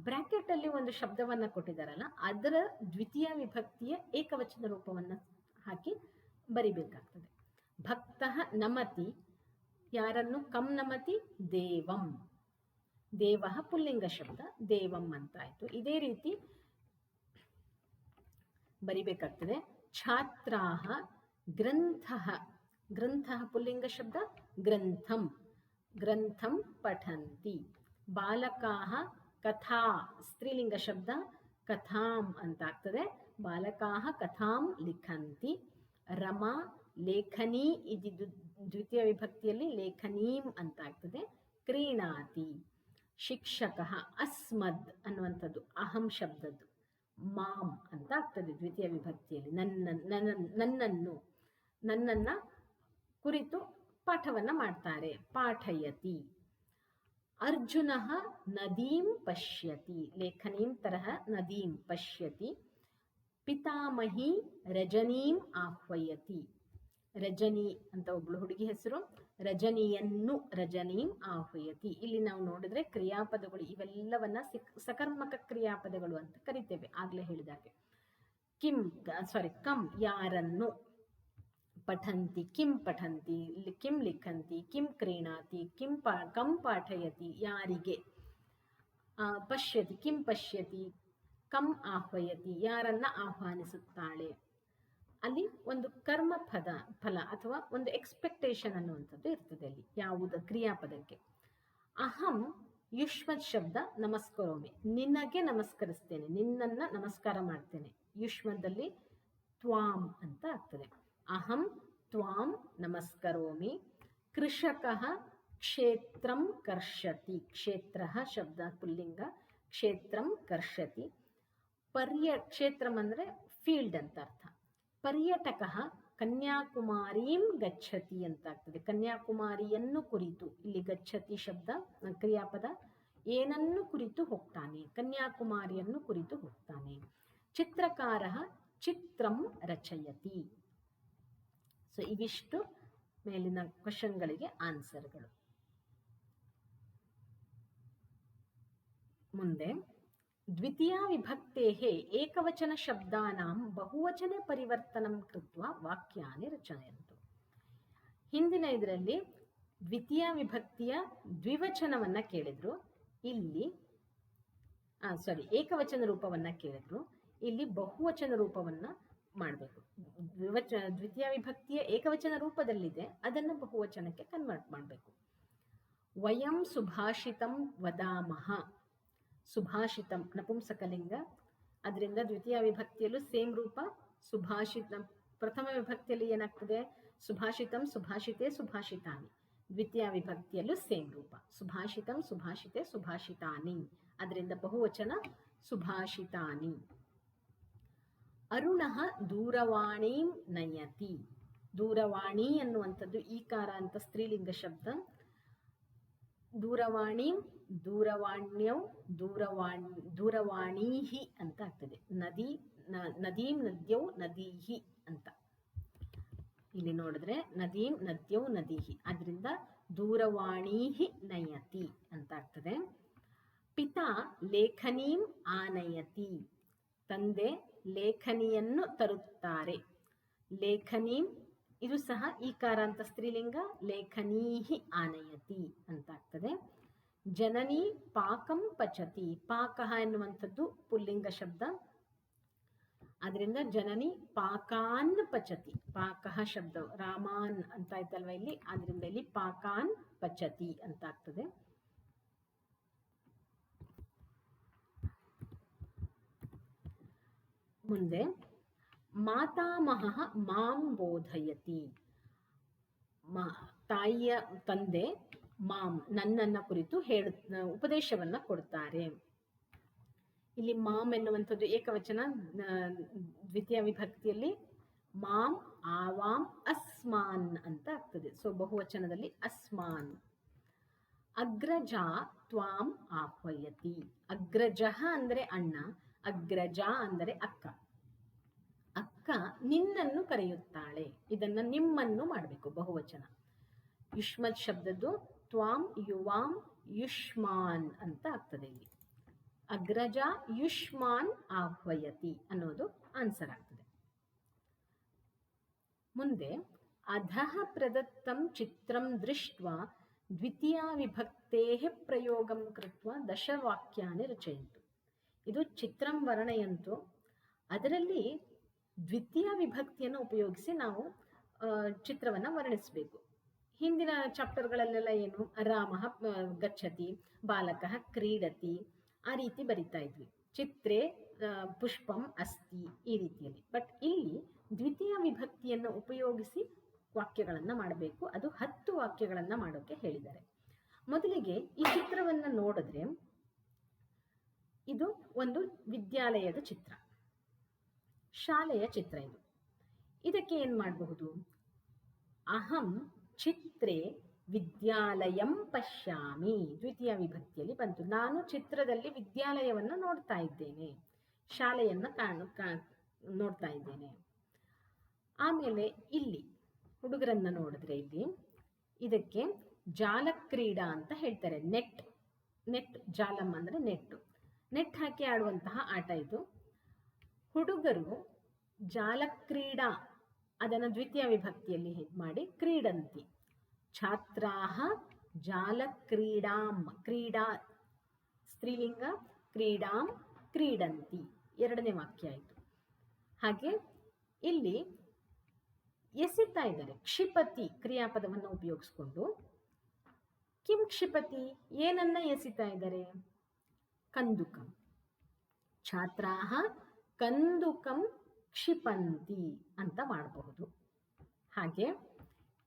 ಬ್ರಾಕೆಟ್ ಅಲ್ಲಿ ಒಂದು ಶಬ್ದವನ್ನ ಕೊಟ್ಟಿದ್ದಾರಲ್ಲ, ಅದರ ದ್ವಿತೀಯ ವಿಭಕ್ತಿಯ ಏಕವಚನ ರೂಪವನ್ನು ಹಾಕಿ ಬರಿಬೇಕಾಗ್ತದೆ. ಭಕ್ತಃ ನಮತಿ. ಯಾರನ್ನು? ಕಂ ನಮತಿ? ದೇವಂ. ದೇವಃ ಪುಲ್ಲಿಂಗ ಶಬ್ದ, ದೇವಂ ಅಂತ ಆಯ್ತು. ಇದೇ ರೀತಿ ಬರಿಬೇಕಾಗ್ತದೆ. ಛಾತ್ರಾಃ ಗ್ರಂಥಃ. ಗ್ರಂಥಃ ಪುಲ್ಲಿಂಗ ಶಬ್ದ, ಗ್ರಂಥಂ ಪಠಂತಿ. ಬಾಲಕಾಃ ಕಥಾ ಸ್ತ್ರೀಲಿಂಗ ಶಬ್ದ, ಕಥಾಂ ಅಂತ ಆಗ್ತದೆ. ಬಾಲಕಾಃ ಕಥಾಂ ಲಿಖಂತಿ. ರಮಾ ಲೇಖನಿ, ಇದು ದ್ವಿತೀಯ ವಿಭಕ್ತಿಯಲ್ಲಿ ಲೇಖನೀಂ ಅಂತ ಆಗ್ತದೆ. ಕ್ರೀಣಾತಿ. ಶಿಕ್ಷಕಃ ಅಸ್ಮದ್ ಅನ್ನುವಂಥದ್ದು ಅಹಂ ಶಬ್ದದ್ದು, ಮಾಂ ಅಂತ ಆಗ್ತದೆ ದ್ವಿತೀಯ ವಿಭಕ್ತಿಯಲ್ಲಿ. ನನ್ನನ್ನ ಕುರಿತು ಪಾಠವನ್ನ ಮಾಡ್ತಾರೆ. ಪಾಠಯತಿ. ಅರ್ಜುನಃ ನದೀಂ ಪಶ್ಯತಿ. ಲೇಖನೀಂ ತರಹ ನದೀಂ ಪಶ್ಯತಿ. ಪಿತಾಮಹಿ ರಜನೀಂ ಆಹ್ವಯತಿ. ರಜನಿ ಅಂತ ಒಬ್ಳು ಹುಡುಗಿ ಹೆಸರು. ರಜನೀಂ ಆಹ್ವಯತಿ. ಇಲ್ಲಿ ನಾವು ನೋಡಿದ್ರೆ ಕ್ರಿಯಾಪದಗಳು ಇವೆಲ್ಲವನ್ನ ಸಕರ್ಮಕ ಕ್ರಿಯಾಪದಗಳು ಅಂತ ಕರಿತೇವೆ. ಆಗ್ಲೇ ಹೇಳಿದಾಗೆ. ಕಂ ಯಾರನ್ನು. ಪಠಂತಿ ಕಿಂ ಪಠಂತಿ, ಕಿಂ ಲಿಖಂತಿ, ಕಿಂ ಕ್ರೀಣಾತಿ, ಕಂ ಪಾಠಯತಿ ಯಾರಿಗೆ. ಪಶ್ಯತಿ ಕಿಂ ಪಶ್ಯತಿ, ಕಂ ಆಹ್ವಯತಿ ಯಾರನ್ನ ಆಹ್ವಾನಿಸುತ್ತಾಳೆ. ಅಲ್ಲಿ ಒಂದು ಕರ್ಮ ಫಲ ಅಥವಾ ಒಂದು ಎಕ್ಸ್ಪೆಕ್ಟೇಷನ್ ಅನ್ನುವಂಥದ್ದು ಇರ್ತದೆ ಅಲ್ಲಿ ಯಾವುದ ಕ್ರಿಯಾಪದಕ್ಕೆ. ಅಹಂ ಯುಷ್ಮತ್ ಶಬ್ದ ನಮಸ್ಕರೋಮಿ. ನಿನಗೆ ನಮಸ್ಕರಿಸ್ತೇನೆ, ನಿನ್ನನ್ನ ನಮಸ್ಕಾರ ಮಾಡ್ತೇನೆ. ಯುಷ್ಮದಲ್ಲಿ ತ್ವಾಂ ಅಂತ ಆಗ್ತದೆ. ಅಹಂ ತ್ವಾಂ ನಮಸ್ಕರೋಮಿ. ಕೃಷಕಃ ಕ್ಷೇತ್ರಂ ಕರ್ಷತಿ. ಕ್ಷೇತ್ರಃ ಶಬ್ದ ಪುಲ್ಲಿಂಗ, ಕ್ಷೇತ್ರಂ ಕರ್ಷತಿ. ಕ್ಷೇತ್ರಂ ಅಂದರೆ ಫೀಲ್ಡ್ ಅಂತ ಅರ್ಥ. ಪರ್ಯಟಕಃ ಕನ್ಯಾಕುಮಾರೀಂ ಗಚ್ಚತಿ ಅಂತ ಆಗ್ತದೆ. ಕನ್ಯಾಕುಮಾರಿಯನ್ನು ಕುರಿತು. ಇಲ್ಲಿ ಗಚ್ಚತಿ ಶಬ್ದ ಕ್ರಿಯಾಪದ. ಏನನ್ನು ಕುರಿತು ಹೋಗ್ತಾನೆ? ಕನ್ಯಾಕುಮಾರಿಯನ್ನು ಕುರಿತು ಹೋಗ್ತಾನೆ. ಚಿತ್ರಕಾರಃ ಚಿತ್ರಂ ರಚಯತಿ. ಸೊ ಇವಿಷ್ಟು ಮೇಲಿನ ಕ್ವಶನ್ಗಳಿಗೆ ಆನ್ಸರ್ಗಳು. ಮುಂದೆ ದ್ವಿತೀಯ ವಿಭಕ್ತೇಃ ಏಕವಚನ ಶಬ್ದಾನಾಂ ಬಹುವಚನ ಪರಿವರ್ತನಂ ಕೃತ್ವ ವಾಕ್ಯಾನಿ ರಚಯಂತು. ಹಿಂದಿನ ಇದರಲ್ಲಿ ದ್ವಿತೀಯ ವಿಭಕ್ತಿಯ ದ್ವಿವಚನವನ್ನ ಕೇಳಿದ್ರು. ಇಲ್ಲಿ ಏಕವಚನ ರೂಪವನ್ನ ಕೇಳಿದ್ರು. ಇಲ್ಲಿ ಬಹುವಚನ ರೂಪವನ್ನ ಮಾಡಬೇಕು. ದ್ವಿತೀಯ ವಿಭಕ್ತಿಯ ಏಕವಚನ ರೂಪದಲ್ಲಿದೆ, ಅದನ್ನು ಬಹುವಚನಕ್ಕೆ ಕನ್ವರ್ಟ್ ಮಾಡಬೇಕು. ವಯಂ ಸುಭಾಷಿತಂ ವದಾಮಹ. ಸುಭಾಷಿತಂ ನಪುಂಸಕಲಿಂಗ, ಅದರಿಂದ ದ್ವಿತೀಯ ವಿಭಕ್ತಿಯಲ್ಲೂ ಸೇಮ್ ರೂಪ. ಸುಭಾಷಿತ ಪ್ರಥಮ ವಿಭಕ್ತಿಯಲ್ಲಿ ಏನಾಗ್ತದೆ? ಸುಭಾಷಿತಂ ಸುಭಾಷಿತೆ ಸುಭಾಷಿತಾನಿ. ದ್ವಿತೀಯ ವಿಭಕ್ತಿಯಲ್ಲೂ ಸೇಮ್ ರೂಪ. ಸುಭಾಷಿತಂ ಸುಭಾಷಿತೆ ಸುಭಾಷಿತಾನಿ, ಅದರಿಂದ ಬಹುವಚನ ಸುಭಾಷಿತಾನಿ. ಅರುಣಃ ದೂರವಾಣೀಂ ನಯತಿ. ದೂರವಾಣಿ ಅನ್ನುವಂಥದ್ದು ಈಕಾರ ಅಂತ ಸ್ತ್ರೀಲಿಂಗ ಶಬ್ದ. ದೂರವಾಣೀಂ, ದೂರವಾಣ್ಯೌ, ದೂರವಾಣೀಹಿ ಅಂತ ಆಗ್ತದೆ. ನದೀಂ ನದ್ಯೌ ನದೀಹಿ ಅಂತ ಇಲ್ಲಿ ನೋಡಿದ್ರೆ ನದೀಂ ನದ್ಯೌ ನದೀಹಿ, ಅದರಿಂದ ದೂರವಾಣೀಹಿ ನಯತಿ ಅಂತ ಆಗ್ತದೆ. ಪಿತಾ ಲೇಖನೀಂ ಆನಯತಿ. ತಂದೆ ಲೇಖನಿಯನ್ನು ತರುತ್ತಾರೆ. ಲೇಖನೀಂ ಇದು ಸಹ ಈಕಾರ ಅಂತ ಸ್ತ್ರೀಲಿಂಗ. ಲೇಖನೀಹಿ ಆನಯತಿ ಅಂತ ಆಗ್ತದೆ. ಜನನಿ ಪಾಕಂ ಪಚತಿ. ಪಾಕಃ ಎನ್ನುವಂಥದ್ದು ಪುಲ್ಲಿಂಗ ಶಬ್ದ, ಅದರಿಂದ ಜನನಿ ಪಾಕಾನ್ ಪಚತಿ. ಪಾಕಃ ಶಬ್ದ ರಾಮಾನ್ ಅಂತ ಆಯ್ತಲ್ವ ಇಲ್ಲಿ, ಆದ್ರಿಂದ ಇಲ್ಲಿ ಪಾಕಾನ್ ಪಚತಿ ಅಂತ ಆಗ್ತದೆ. ಮುಂದೆ ಮಾತಾಮಹ ಮಾಂ ಬೋಧಯತಿ. ತಾಯಿಯ ತಂದೆ ಮಾಂ ನನ್ನನ್ನ ಕುರಿತು ಉಪದೇಶವನ್ನ ಕೊಡ್ತಾರೆ. ಇಲ್ಲಿ ಮಾಂ ಎನ್ನುವಂಥದ್ದು ಏಕವಚನ. ದ್ವಿತೀಯ ವಿಭಕ್ತಿಯಲ್ಲಿ ಮಾಂ ಆವಾಂ ಅಸ್ಮಾನ್ ಅಂತ ಆಗ್ತದೆ. ಸೊ ಬಹುವಚನದಲ್ಲಿ ಅಸ್ಮಾನ್. ಅಗ್ರಜ ತ್ವಾಂ ಆಹ್ವಯತಿ. ಅಗ್ರಜಃ ಅಂದರೆ ಅಣ್ಣ, ಅಗ್ರಜ ಅಂದರೆ ಅಕ್ಕ. ಅಕ್ಕ ನಿನ್ನನ್ನು ಕರೆಯುತ್ತಾಳೆ. ಇದನ್ನ ನಿಮ್ಮನ್ನು ಮಾಡಬೇಕು ಬಹುವಚನ. ಯುಷ್ಮತ್ ಶಬ್ದದ್ದು ತ್ವಾಂ ಯುವಾಂ ಯುಷ್ಮಾನ್ ಅಂತ ಆಗ್ತದೆ ಇಲ್ಲಿ. ಅಗ್ರಜ ಯುಷ್ಮಾನ್ ಆಹ್ವಯತಿ ಅನ್ನೋದು ಆನ್ಸರ್ ಆಗ್ತದೆ. ಮುಂದೆ ಅಧಃ ಪ್ರದತ್ತಂ ಚಿತ್ರಂ ದೃಷ್ಟ್ವಾ ದ್ವಿತೀಯ ವಿಭಕ್ತೇಃ ಪ್ರಯೋಗಂ ಕೃತ್ವಾ ದಶವಾಕ್ಯಾನಿ ರಚಯಂತು. ಇದು ಚಿತ್ರಂ ವರ್ಣಯಂತು, ಅದರಲ್ಲಿ ದ್ವಿತೀಯ ವಿಭಕ್ತಿಯನ್ನು ಉಪಯೋಗಿಸಿ ನಾವು ಚಿತ್ರವನ್ನು ವರ್ಣಿಸಬೇಕು. ಹಿಂದಿನ ಚಾಪ್ಟರ್ಗಳಲ್ಲೆಲ್ಲ ಏನು ರಾಮಃ ಗಚ್ಚತಿ, ಬಾಲಕಃ ಕ್ರೀಡತಿ, ಆ ರೀತಿ ಬರಿತಾ ಇದ್ವಿ. ಚಿತ್ರೇ ಪುಷ್ಪಂ ಅಸ್ತಿ, ಈ ರೀತಿಯಲ್ಲಿ. ಬಟ್ ಇಲ್ಲಿ ದ್ವಿತೀಯ ವಿಭಕ್ತಿಯನ್ನು ಉಪಯೋಗಿಸಿ ವಾಕ್ಯಗಳನ್ನು ಮಾಡಬೇಕು. ಅದು 10 ವಾಕ್ಯಗಳನ್ನು ಮಾಡೋಕೆ ಹೇಳಿದ್ದಾರೆ. ಮೊದಲಿಗೆ ಈ ಚಿತ್ರವನ್ನು ನೋಡಿದ್ರೆ ಇದು ಒಂದು ವಿದ್ಯಾಲಯದ ಚಿತ್ರ, ಶಾಲೆಯ ಚಿತ್ರ. ಇದಕ್ಕೆ ಏನು ಮಾಡಬಹುದು? ಅಹಂ ಚಿತ್ರೇ ವಿದ್ಯಾಲಯಂ ಪಶ್ಯಾಮಿ. ದ್ವಿತೀಯ ವಿಭಕ್ತಿಯಲ್ಲಿ ಬಂತು. ನಾನು ಚಿತ್ರದಲ್ಲಿ ವಿದ್ಯಾಲಯವನ್ನು ನೋಡ್ತಾ ಇದ್ದೇನೆ, ಶಾಲೆಯನ್ನು ನೋಡ್ತಾ ಇದ್ದೇನೆ. ಆಮೇಲೆ ಇಲ್ಲಿ ಹುಡುಗರನ್ನ ನೋಡಿದ್ರೆ ಇಲ್ಲಿ ಇದಕ್ಕೆ ಜಾಲಕ್ರೀಡಾ ಅಂತ ಹೇಳ್ತಾರೆ. ನೆಟ್ ಜಾಲಂ ಅಂದರೆ ನೆಟ್ ಹಾಕಿ ಆಡುವಂತಹ ಆಟ ಇದು. ಹುಡುಗರು ಜಾಲಕ್ರೀಡಾ ಅದನ್ನು ದ್ವಿತೀಯ ವಿಭಕ್ತಿಯಲ್ಲಿ ಮಾಡಿ ಕ್ರೀಡಂತಿ. ಛಾತ್ರಾಹ ಜಾಲಕ್ರೀಡಾಂ, ಕ್ರೀಡಾ ಸ್ತ್ರೀಲಿಂಗ, ಕ್ರೀಡಾಂ ಕ್ರೀಡಂತಿ, ಎರಡನೇ ವಾಕ್ಯ ಆಯಿತು. ಹಾಗೆ ಇಲ್ಲಿ ಎಸಿತಾ ಇದ್ದಾರೆ. ಕ್ಷಿಪತಿ ಕ್ರಿಯಾಪದವನ್ನು ಉಪಯೋಗಿಸ್ಕೊಂಡು ಕಿಂ ಕ್ಷಿಪತಿ, ಏನನ್ನ ಎಸಿತಾ ಇದ್ದಾರೆ? ಕಂದುಕಂ. ಛಾತ್ರಾಹ ಕಂದುಕಂ ಕ್ಷಿಪಂತಿ ಅಂತ ಮಾಡಬಹುದು. ಹಾಗೆ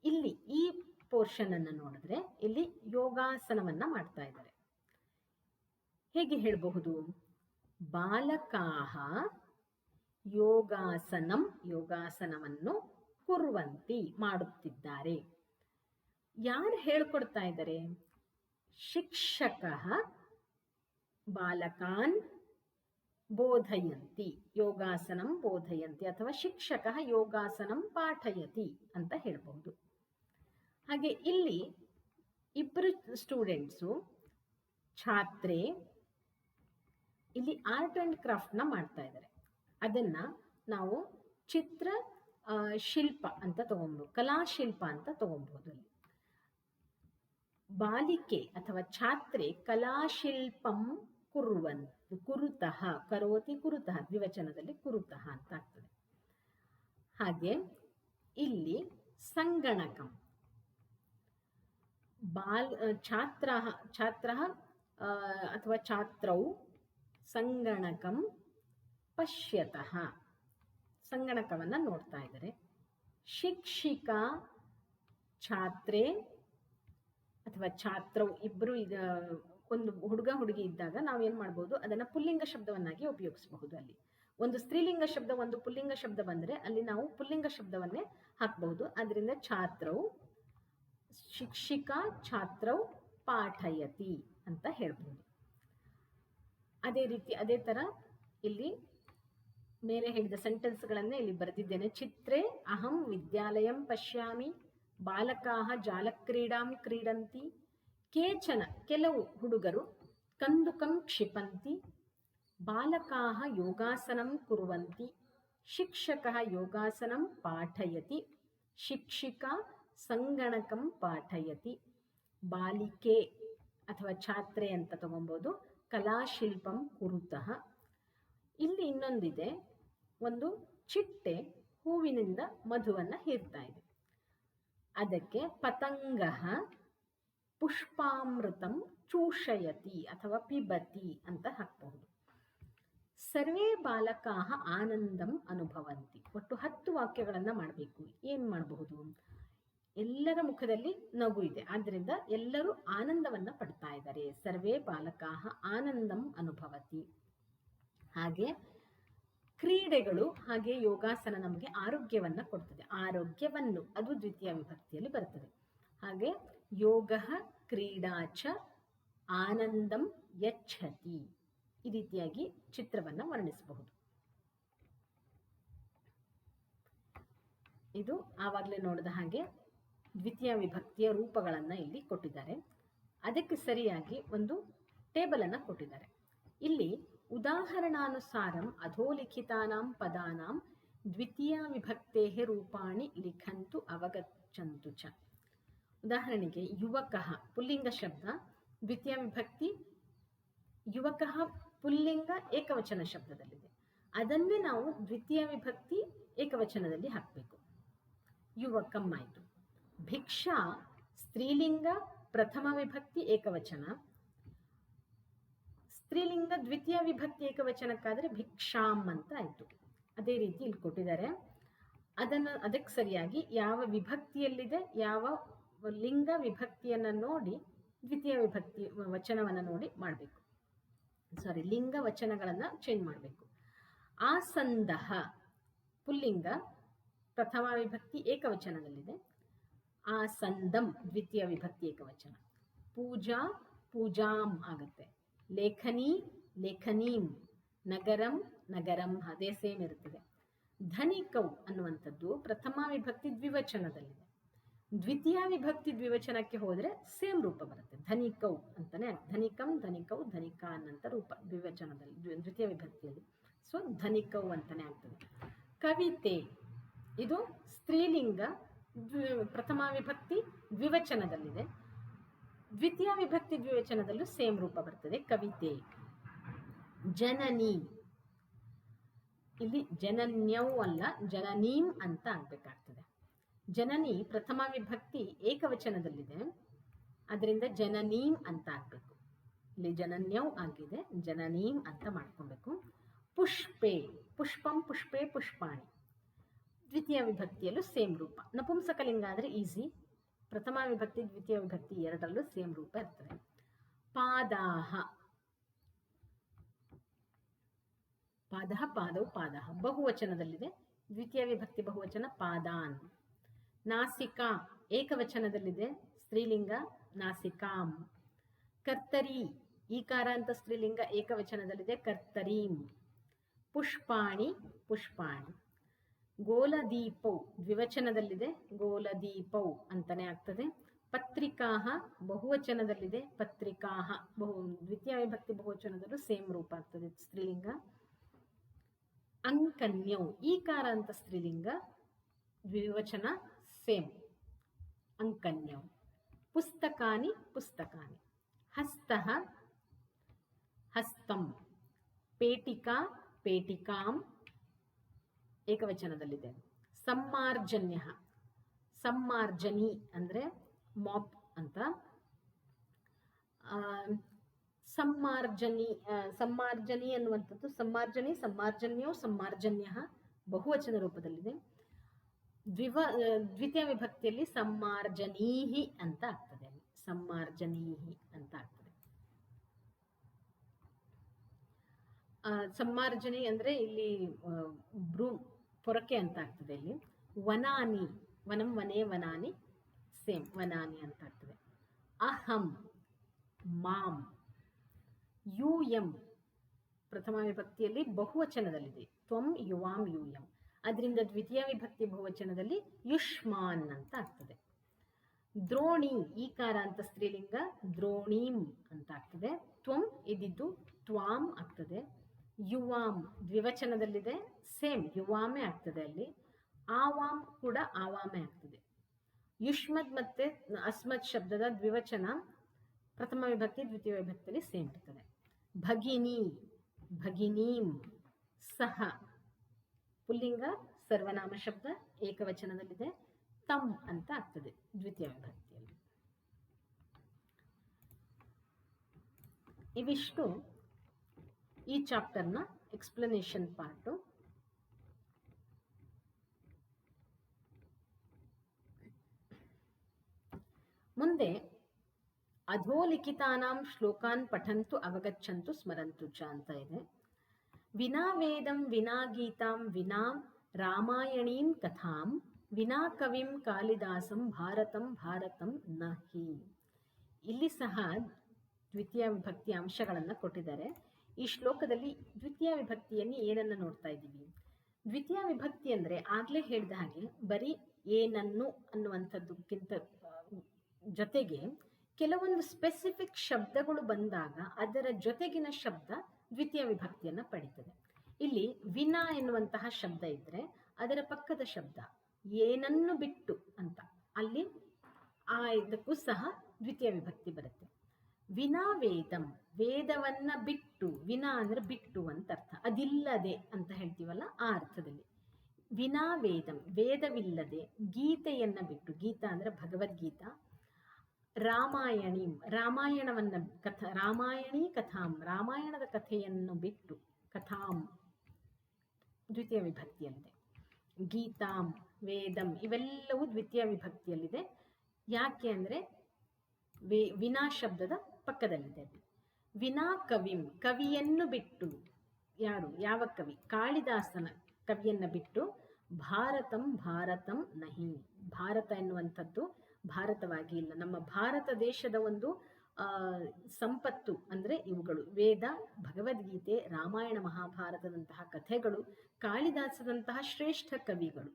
ಇಲ್ಲಿ ಈ ಪೋರ್ಷನ್ ಅನ್ನು ನೋಡಿದ್ರೆ ಇಲ್ಲಿ ಯೋಗಾಸನವನ್ನ ಮಾಡ್ತಾ ಇದ್ದಾರೆ. ಹೇಗೆ ಹೇಳಬಹುದು? ಬಾಲಕಾಹ ಯೋಗಾಸನವನ್ನು ಕುರ್ವಂತಿ, ಮಾಡುತ್ತಿದ್ದಾರೆ. ಯಾರು ಹೇಳ್ಕೊಡ್ತಾ ಇದ್ದಾರೆ? ಶಿಕ್ಷಕಃ ಬಾಲಕಾನ್ ಬೋಧಯಂತಿ, ಯೋಗಾಸನಂ ಬೋಧಯಂತಿ, ಅಥವಾ ಶಿಕ್ಷಕಃ ಯೋಗಾಸನಂ ಪಾಠಯತಿ ಅಂತ ಹೇಳ್ಬಹುದು. ಹಾಗೆ ಇಲ್ಲಿ ಇಬ್ಬರು ಸ್ಟೂಡೆಂಟ್ಸು, ಛಾತ್ರೆ, ಇಲ್ಲಿ ಆರ್ಟ್ ಅಂಡ್ ಕ್ರಾಫ್ಟ್ನ ಮಾಡ್ತಾ ಇದ್ದಾರೆ. ಅದನ್ನ ನಾವು ಚಿತ್ರ ಶಿಲ್ಪ ಅಂತ ತಗೊಬಹುದು, ಕಲಾಶಿಲ್ಪ ಅಂತ ತಗೊಬಹುದು. ಅಲ್ಲಿ ಬಾಲಿಕೆ ಅಥವಾ ಛಾತ್ರೆ ಕಲಾಶಿಲ್ಪಂ ಕುರುತಃ, ಕರೋತಿ ಕುರುತಃ, ದ್ವಿವಚನದಲ್ಲಿ ಕುರುತಃ ಅಂತ ಆಗ್ತದೆ. ಹಾಗೆ ಇಲ್ಲಿ ಸಂಗಣಕಂ ಛಾತ್ರಃ ಅಥವಾ ಛಾತ್ರೌ ಸಂಗಣಕಂ ಪಶ್ಯತಃ, ಸಂಗಣಕವನ್ನು ನೋಡ್ತಾ ಇದ್ದಾರೆ. ಶಿಕ್ಷಿಕಾ ಛಾತ್ರೆ ಅಥವಾ ಛಾತ್ರೌ ಇಬ್ಬರು ಒಂದು ಹುಡುಗ ಹುಡುಗಿ ಇದ್ದಾಗ ನಾವೇನು ಮಾಡ್ಬೋದು, ಅದನ್ನು ಪುಲ್ಲಿಂಗ ಶಬ್ದವನ್ನಾಗಿ ಉಪಯೋಗಿಸಬಹುದು. ಅಲ್ಲಿ ಒಂದು ಸ್ತ್ರೀಲಿಂಗ ಶಬ್ದ ಒಂದು ಪುಲ್ಲಿಂಗ ಶಬ್ದ ಬಂದರೆ ಅಲ್ಲಿ ನಾವು ಪುಲ್ಲಿಂಗ ಶಬ್ದವನ್ನೇ ಹಾಕಬಹುದು. ಅದರಿಂದ ಛಾತ್ರೌ ಶಿಕ್ಷಿಕಾ ಛಾತ್ರೌ ಪಾಠಯತಿ ಅಂತ ಹೇಳ್ಬೋದು. ಅದೇ ಥರ ಇಲ್ಲಿ ಮೇಲೆ ಹೇಳಿದ ಸೆಂಟೆನ್ಸ್ಗಳನ್ನೇ ಇಲ್ಲಿ ಬರೆದಿದ್ದೇನೆ. ಚಿತ್ರೇ ಅಹಂ ವಿದ್ಯಾಲಯಂ ಪಶ್ಯಾಮಿ, ಬಾಲಕಾಹ ಜಾಲಕ್ರೀಡಾಂ ಕ್ರೀಡಂತಿ, ಕೇಚನ ಕೆಲವು ಹುಡುಗರು ಕಂದುಕಂ ಕ್ಷಿಪಂತಿ, ಬಾಲಕಾಹ ಯೋಗಾಸನಂ ಕುರುವಂತಿ, ಶಿಕ್ಷಕಃ ಯೋಗಾಸನಂ ಪಾಠಯತಿ, ಶಿಕ್ಷಿಕಾ ಸಂಗಣಕಂ ಪಾಠಯತಿ, ಬಾಲಿಕೆ ಅಥವಾ ಛಾತ್ರೆ ಅಂತ ತಗೊಬೋದು ಕಲಾಶಿಲ್ಪಂ ಕುರುತಃ. ಇಲ್ಲಿ ಇನ್ನೊಂದಿದೆ, ಒಂದು ಚಿಟ್ಟೆ ಹೂವಿನಿಂದ ಮಧುವನ್ನು ಹೀರ್ತಾ ಇದೆ. ಅದಕ್ಕೆ ಪತಂಗಃ ಪುಷ್ಪಾಮೃತಂ ಚೂಷಯತಿ ಅಥವಾ ಪಿಬತಿ ಅಂತ ಹಾಕಬಹುದು. ಸರ್ವೇ ಬಾಲಕಾಹ ಆನಂದಂ ಅನುಭವಂತಿ. ಒಟ್ಟು 10 ವಾಕ್ಯಗಳನ್ನು ಮಾಡಬೇಕು. ಏನು ಮಾಡಬಹುದು? ಎಲ್ಲರ ಮುಖದಲ್ಲಿ ನಗು ಇದೆ, ಆದ್ದರಿಂದ ಎಲ್ಲರೂ ಆನಂದವನ್ನು ಪಡ್ತಾ ಇದ್ದಾರೆ. ಸರ್ವೇ ಬಾಲಕಾಹ ಆನಂದಂ ಅನುಭವತಿ. ಹಾಗೆ ಕ್ರೀಡೆಗಳು ಹಾಗೆ ಯೋಗಾಸನ ನಮಗೆ ಆರೋಗ್ಯವನ್ನು ಕೊಡ್ತದೆ. ಆರೋಗ್ಯವನ್ನು, ಅದು ದ್ವಿತೀಯ ವಿಭಕ್ತಿಯಲ್ಲಿ ಬರ್ತದೆ. ಹಾಗೆ ಯೋಗ ಕ್ರೀಡಾಚ ಆನಂದಂ ಯಚ್ಛತಿ. ಈ ರೀತಿಯಾಗಿ ಚಿತ್ರವನ್ನು ವರ್ಣಿಸಬಹುದು. ಇದು ಆವಾಗಲೇ ನೋಡಿದ ಹಾಗೆ ದ್ವಿತೀಯ ವಿಭಕ್ತಿಯ ರೂಪಗಳನ್ನು ಇಲ್ಲಿ ಕೊಟ್ಟಿದ್ದಾರೆ. ಅದಕ್ಕೆ ಸರಿಯಾಗಿ ಒಂದು ಟೇಬಲನ್ನು ಕೊಟ್ಟಿದ್ದಾರೆ. ಇಲ್ಲಿ ಉದಾಹರಣಾನುಸಾರಂ ಅಧೋಲಿಖಿತಾನಾಂ ಪದಾನಾಂ ದ್ವಿತೀಯ ವಿಭಕ್ತೇಃ ರೂಪಾಣಿ ಲಿಖಂತು ಅವಗಚ್ಚಂತು ಚ. ಉದಾಹರಣೆಗೆ ಯುವಕಃ ಪುಲ್ಲಿಂಗ ಶಬ್ದ, ದ್ವಿತೀಯ ವಿಭಕ್ತಿ ಯುವಕಃ ಪುಲ್ಲಿಂಗ ಏಕವಚನ ಶಬ್ದದಲ್ಲಿದೆ. ಅದನ್ನೇ ನಾವು ದ್ವಿತೀಯ ವಿಭಕ್ತಿ ಏಕವಚನದಲ್ಲಿ ಹಾಕಬೇಕು. ಯುವಕಂ ಆಯಿತು. ಭಿಕ್ಷಾ ಸ್ತ್ರೀಲಿಂಗ ಪ್ರಥಮ ವಿಭಕ್ತಿ ಏಕವಚನ, ಸ್ತ್ರೀಲಿಂಗ ದ್ವಿತೀಯ ವಿಭಕ್ತಿ ಏಕವಚನಕ್ಕಾದರೆ ಭಿಕ್ಷಾಂ ಅಂತ ಆಯಿತು. ಅದೇ ರೀತಿ ಇಲ್ಲಿ ಕೊಟ್ಟಿದ್ದಾರೆ. ಅದಕ್ಕೆ ಸರಿಯಾಗಿ ಯಾವ ವಿಭಕ್ತಿಯಲ್ಲಿದೆ, ಯಾವ ಲಿಂಗ ವಿಭಕ್ತಿಯನ್ನು ನೋಡಿ ದ್ವಿತೀಯ ವಿಭಕ್ತಿ ವಚನವನ್ನು ನೋಡಿ ಮಾಡಬೇಕು. ಲಿಂಗ ವಚನಗಳನ್ನು ಚೇಂಜ್ ಮಾಡಬೇಕು. ಆಸಂದಃ ಪುಲ್ಲಿಂಗ ಪ್ರಥಮ ವಿಭಕ್ತಿ ಏಕವಚನದಲ್ಲಿದೆ, ಆಸಂದಂ ದ್ವಿತೀಯ ವಿಭಕ್ತಿ ಏಕವಚನ. ಪೂಜಾ ಪೂಜಾಂ ಆಗುತ್ತೆ. ಲೇಖನಿ ಲೇಖನೀಂ, ನಗರಂ ನಗರಂ ಅದೇ ಸೇಮ್ ಇರುತ್ತದೆ. ಧನಿಕೌ ಅನ್ನುವಂಥದ್ದು ಪ್ರಥಮ ವಿಭಕ್ತಿ ದ್ವಿವಚನದಲ್ಲಿದೆ. ದ್ವಿತೀಯ ವಿಭಕ್ತಿ ದ್ವಿವಚನಕ್ಕೆ ಹೋದರೆ ಸೇಮ್ ರೂಪ ಬರುತ್ತೆ, ಧನಿಕೌ ಅಂತಾನೆ. ಧನಿಕಂ ಧನಿಕೌ ಧನಿಕಾ ಅನ್ನಂಥ ರೂಪ ದ್ವಿವಚನದಲ್ಲಿ ದ್ವಿತೀಯ ವಿಭಕ್ತಿಯಲ್ಲಿ. ಸೊ ಧನಿಕೌ ಅಂತಾನೆ ಆಗ್ತದೆ. ಕವಿತೆ ಇದು ಸ್ತ್ರೀಲಿಂಗ ಪ್ರಥಮ ವಿಭಕ್ತಿ ದ್ವಿವಚನದಲ್ಲಿದೆ, ದ್ವಿತೀಯ ವಿಭಕ್ತಿ ದ್ವಿವಚನದಲ್ಲೂ ಸೇಮ್ ರೂಪ ಬರ್ತದೆ, ಕವಿತೆ. ಜನನಿ ಇಲ್ಲಿ ಜನನ್ಯೌ ಅಲ್ಲ ಜನನೀಂ ಅಂತ ಆಗ್ಬೇಕಾಗ್ತದೆ. ಜನನಿ ಪ್ರಥಮ ವಿಭಕ್ತಿ ಏಕವಚನದಲ್ಲಿದೆ, ಅದರಿಂದ ಜನನೀಂ ಅಂತ ಆಗ್ಬೇಕು. ಇಲ್ಲಿ ಜನನ್ಯೌ ಆಗಿದೆ, ಜನನೀಂ ಅಂತ ಮಾಡ್ಕೊಬೇಕು. ಪುಷ್ಪೆ ಪುಷ್ಪಂ ಪುಷ್ಪೆ ಪುಷ್ಪಾಣಿ ದ್ವಿತೀಯ ವಿಭಕ್ತಿಯಲ್ಲೂ ಸೇಮ್ ರೂಪ. ನಪುಂಸಕಲಿಂಗ ಆದರೆ ಈಸಿ, ಪ್ರಥಮ ವಿಭಕ್ತಿ ದ್ವಿತೀಯ ವಿಭಕ್ತಿ ಎರಡರಲ್ಲೂ ಸೇಮ್ ರೂಪ ಇರ್ತದೆ. ಪಾದಾಹ ಪಾದಃ ಪಾದೌ ಪಾದಃ ಬಹುವಚನದಲ್ಲಿದೆ, ದ್ವಿತೀಯ ವಿಭಕ್ತಿ ಬಹುವಚನ ಪಾದಾನ್. ನಾಸಿಕಾ ಏಕವಚನದಲ್ಲಿದೆ, ಸ್ತ್ರೀಲಿಂಗ ನಾಸಿಕಾಂ. ಕರ್ತರಿ ಈಕಾರ ಅಂತ ಸ್ತ್ರೀಲಿಂಗ ಏಕವಚನದಲ್ಲಿದೆ, ಕರ್ತರೀಂ. ಪುಷ್ಪಾಣಿ ಪುಷ್ಪಾಣಿ. ಗೋಲದೀಪೌ ದ್ವಿವಚನದಲ್ಲಿದೆ, ಗೋಲದೀಪೌ ಅಂತಾನೆ ಆಗ್ತದೆ. ಪತ್ರಿಕಾಹ ಬಹುವಚನದಲ್ಲಿದೆ, ಪತ್ರಿಕಾಹ ದ್ವಿತೀಯ ವಿಭಕ್ತಿ ಬಹುವಚನದಲ್ಲೂ ಸೇಮ್ ರೂಪ ಆಗ್ತದೆ, ಸ್ತ್ರೀಲಿಂಗ. ಅಂಕನ್ಯೌ ಈಕಾರ ಅಂತ ಸ್ತ್ರೀಲಿಂಗ, ದ್ವಿವಚನ ಸೇಮ್, ಅಂಕನ್ಯೌ. ಪುಸ್ತಕಾನಿ ಪುಸ್ತಕಾನಿ. ಹಸ್ತಃ ಹಸ್ತಂ. ಪೇಟಿಕಾ ಪೇಟಿಕಾಂ ಏಕವಚನದಲ್ಲಿದೆ, ಸಮ್ಮಾರ್ಜನ್ಯ, ಸಮ್ಮಾರ್ಜನಿ ಅಂದರೆ ಮಾಪ್ ಅಂತ. ಸಮ್ಮಾರ್ಜನಿ, ಸಮ್ಮಾರ್ಜನಿ ಅನ್ನುವಂಥದ್ದು ಸಮ್ಮಾರ್ಜನಿ, ಸಮ್ಮಾರ್ಜನ್ಯೋ, ಸಮ್ಮಾರ್ಜನ್ಯ ಬಹುವಚನ ರೂಪದಲ್ಲಿದೆ. ದ್ವಿತೀಯ ವಿಭಕ್ತಿಯಲ್ಲಿ ಸಮ್ಮಾರ್ಜನೀಹಿ ಅಂತ ಆಗ್ತದೆ, ಸಮ್ಮಾರ್ಜನೀಹಿ ಅಂತ ಆಗ್ತದೆ. ಸಮ್ಮಾರ್ಜನಿ ಅಂದ್ರೆ ಇಲ್ಲಿ ಪೊರಕೆ ಅಂತ ಆಗ್ತದೆ. ಇಲ್ಲಿ ವನಾನಿ, ವನಂ ವನೇ ವನಾನಿ, ಸೇಮ್ ವನಾನಿ ಅಂತ ಆಗ್ತದೆ. ಅಹಂ, ಮಾಂ, ಯೂಯಂ ಪ್ರಥಮ ವಿಭಕ್ತಿಯಲ್ಲಿ ಬಹುವಚನದಲ್ಲಿದೆ, ತ್ವಂ ಯುವಾಂ ಯೂಯಂ. ಅದರಿಂದ ದ್ವಿತೀಯ ವಿಭಕ್ತಿ ಬಹುವಚನದಲ್ಲಿ ಯುಷ್ಮಾನ್ ಅಂತ ಆಗ್ತದೆ. ದ್ರೋಣಿ ಈಕಾರ ಅಂತ ಸ್ತ್ರೀಲಿಂಗ, ದ್ರೋಣೀಂ ಅಂತ ಆಗ್ತದೆ. ತ್ವಂ ಇದ್ದಿದ್ದು ತ್ವಾಂ ಆಗ್ತದೆ. ಯುವಾಂ ದ್ವಿವಚನದಲ್ಲಿದೆ, ಸೇಮ್ ಯುವಾಮೇ ಆಗ್ತದೆ ಅಲ್ಲಿ. ಆವಾಂ ಕೂಡ ಆವಾಮೇ ಆಗ್ತದೆ. ಯುಷ್ಮದ್ ಮತ್ತೆ ಅಸ್ಮದ್ ಶಬ್ದದ ದ್ವಿವಚನ ಪ್ರಥಮ ವಿಭಕ್ತಿ ದ್ವಿತೀಯ ವಿಭಕ್ತಿಯಲ್ಲಿ ಸೇಮ್ ಇರ್ತದೆ. ಭಗಿನಿ, ಭಗಿನೀಂ. ಸಹ ಪುಲ್ಲಿಂಗ ಸರ್ವನಾಮ ಶಬ್ದ ಏಕವಚನದಲ್ಲಿದೆ, ತಮ್ ಅಂತ ಆಗ್ತದೆ ದ್ವಿತೀಯ ವಿಭಕ್ತಿಯಲ್ಲಿ. ಇವಿಷ್ಟು ಈ ಚಾಪ್ಟರ್ನ ಎಕ್ಸ್ಪ್ಲನೇಷನ್ ಪಾರ್ಟು. ಮುಂದೆ ಅಧೋಲಿಖಿತಾನಾಂ ಶ್ಲೋಕಾನ್ ಪಠಂತು ಅವಗಚ್ಚಂತು ಸ್ಮರಂತು ಚ ಅಂತ ಇದೆ. ವಿನಾ ವೇದಂ ವಿನಾ ಗೀತಾಂ ವಿನಾ ರಾಮಾಯಣೀಂ ಕಥಾಂ ವಿನಾ ಕವಿಂ ಕಾಳಿದಾಸಂ ಭಾರತಂ ಭಾರತಂ ನಹಿ. ಇಲ್ಲಿ ಸಹ ದ್ವಿತೀಯ ವಿಭಕ್ತಿ ಅಂಶಗಳನ್ನು ಕೊಟ್ಟಿದ್ದಾರೆ. ಈ ಶ್ಲೋಕದಲ್ಲಿ ದ್ವಿತೀಯ ವಿಭಕ್ತಿಯಲ್ಲಿ ಏನನ್ನು ನೋಡ್ತಾ ಇದ್ದೀವಿ? ದ್ವಿತೀಯ ವಿಭಕ್ತಿ ಅಂದರೆ ಆಗಲೇ ಹೇಳಿದ ಹಾಗೆ ಬರೀ ಏನನ್ನು ಅನ್ನುವಂಥದ್ದಕ್ಕಿಂತ ಜೊತೆಗೆ ಕೆಲವೊಂದು ಸ್ಪೆಸಿಫಿಕ್ ಶಬ್ದಗಳು ಬಂದಾಗ ಅದರ ಜೊತೆಗಿನ ಶಬ್ದ ದ್ವಿತೀಯ ವಿಭಕ್ತಿಯನ್ನು ಪಡೀತದೆ. ಇಲ್ಲಿ ವಿನಾ ಎನ್ನುವಂತಹ ಶಬ್ದ ಇದ್ದರೆ ಅದರ ಪಕ್ಕದ ಶಬ್ದ ಏನನ್ನು ಬಿಟ್ಟು ಅಂತ, ಅಲ್ಲಿ ಆ ಇದಕ್ಕೂ ಸಹ ದ್ವಿತೀಯ ವಿಭಕ್ತಿ ಬರುತ್ತೆ. ವಿನಾ ವೇದಂ, ವೇದವನ್ನ ಬಿಟ್ಟು, ವಿನಾ ಅಂದ್ರೆ ಬಿಟ್ಟು ಅಂತ ಅರ್ಥ, ಅದಿಲ್ಲದೆ ಅಂತ ಹೇಳ್ತೀವಲ್ಲ ಆ ಅರ್ಥದಲ್ಲಿ. ವಿನಾ ವೇದಂ ವೇದವಿಲ್ಲದೆ, ಗೀತೆಯನ್ನ ಬಿಟ್ಟು, ಗೀತಾ ಅಂದ್ರೆ ಭಗವದ್ಗೀತಾ, ರಾಮಾಯಣಿ ರಾಮಾಯಣವನ್ನ ರಾಮಾಯಣಿ ಕಥಾಂ ರಾಮಾಯಣದ ಕಥೆಯನ್ನು ಬಿಟ್ಟು, ಕಥಾಂ ದ್ವಿತೀಯ ವಿಭಕ್ತಿಯಲ್ಲಿದೆ. ಗೀತಾಂ, ವೇದಂ ಇವೆಲ್ಲವೂ ದ್ವಿತೀಯ ವಿಭಕ್ತಿಯಲ್ಲಿದೆ. ಯಾಕೆ ಅಂದರೆ ವಿನಾ ಶಬ್ದದ ಪಕ್ಕದಲ್ಲಿದೆ. ವಿನಾ ಕವಿಂ, ಕವಿಯನ್ನು ಬಿಟ್ಟು, ಯಾರು ಯಾವ ಕವಿ? ಕಾಳಿದಾಸನ ಕವಿಯನ್ನು ಬಿಟ್ಟು. ಭಾರತಂ ಭಾರತಂ ನಹಿ, ಭಾರತ ಎನ್ನುವಂಥದ್ದು ಭಾರತವಾಗಿ ಇಲ್ಲ. ನಮ್ಮ ಭಾರತ ದೇಶದ ಒಂದು ಸಂಪತ್ತು ಅಂದರೆ ಇವುಗಳು ವೇದ, ಭಗವದ್ಗೀತೆ, ರಾಮಾಯಣ ಮಹಾಭಾರತದಂತಹ ಕಥೆಗಳು, ಕಾಳಿದಾಸದಂತಹ ಶ್ರೇಷ್ಠ ಕವಿಗಳು.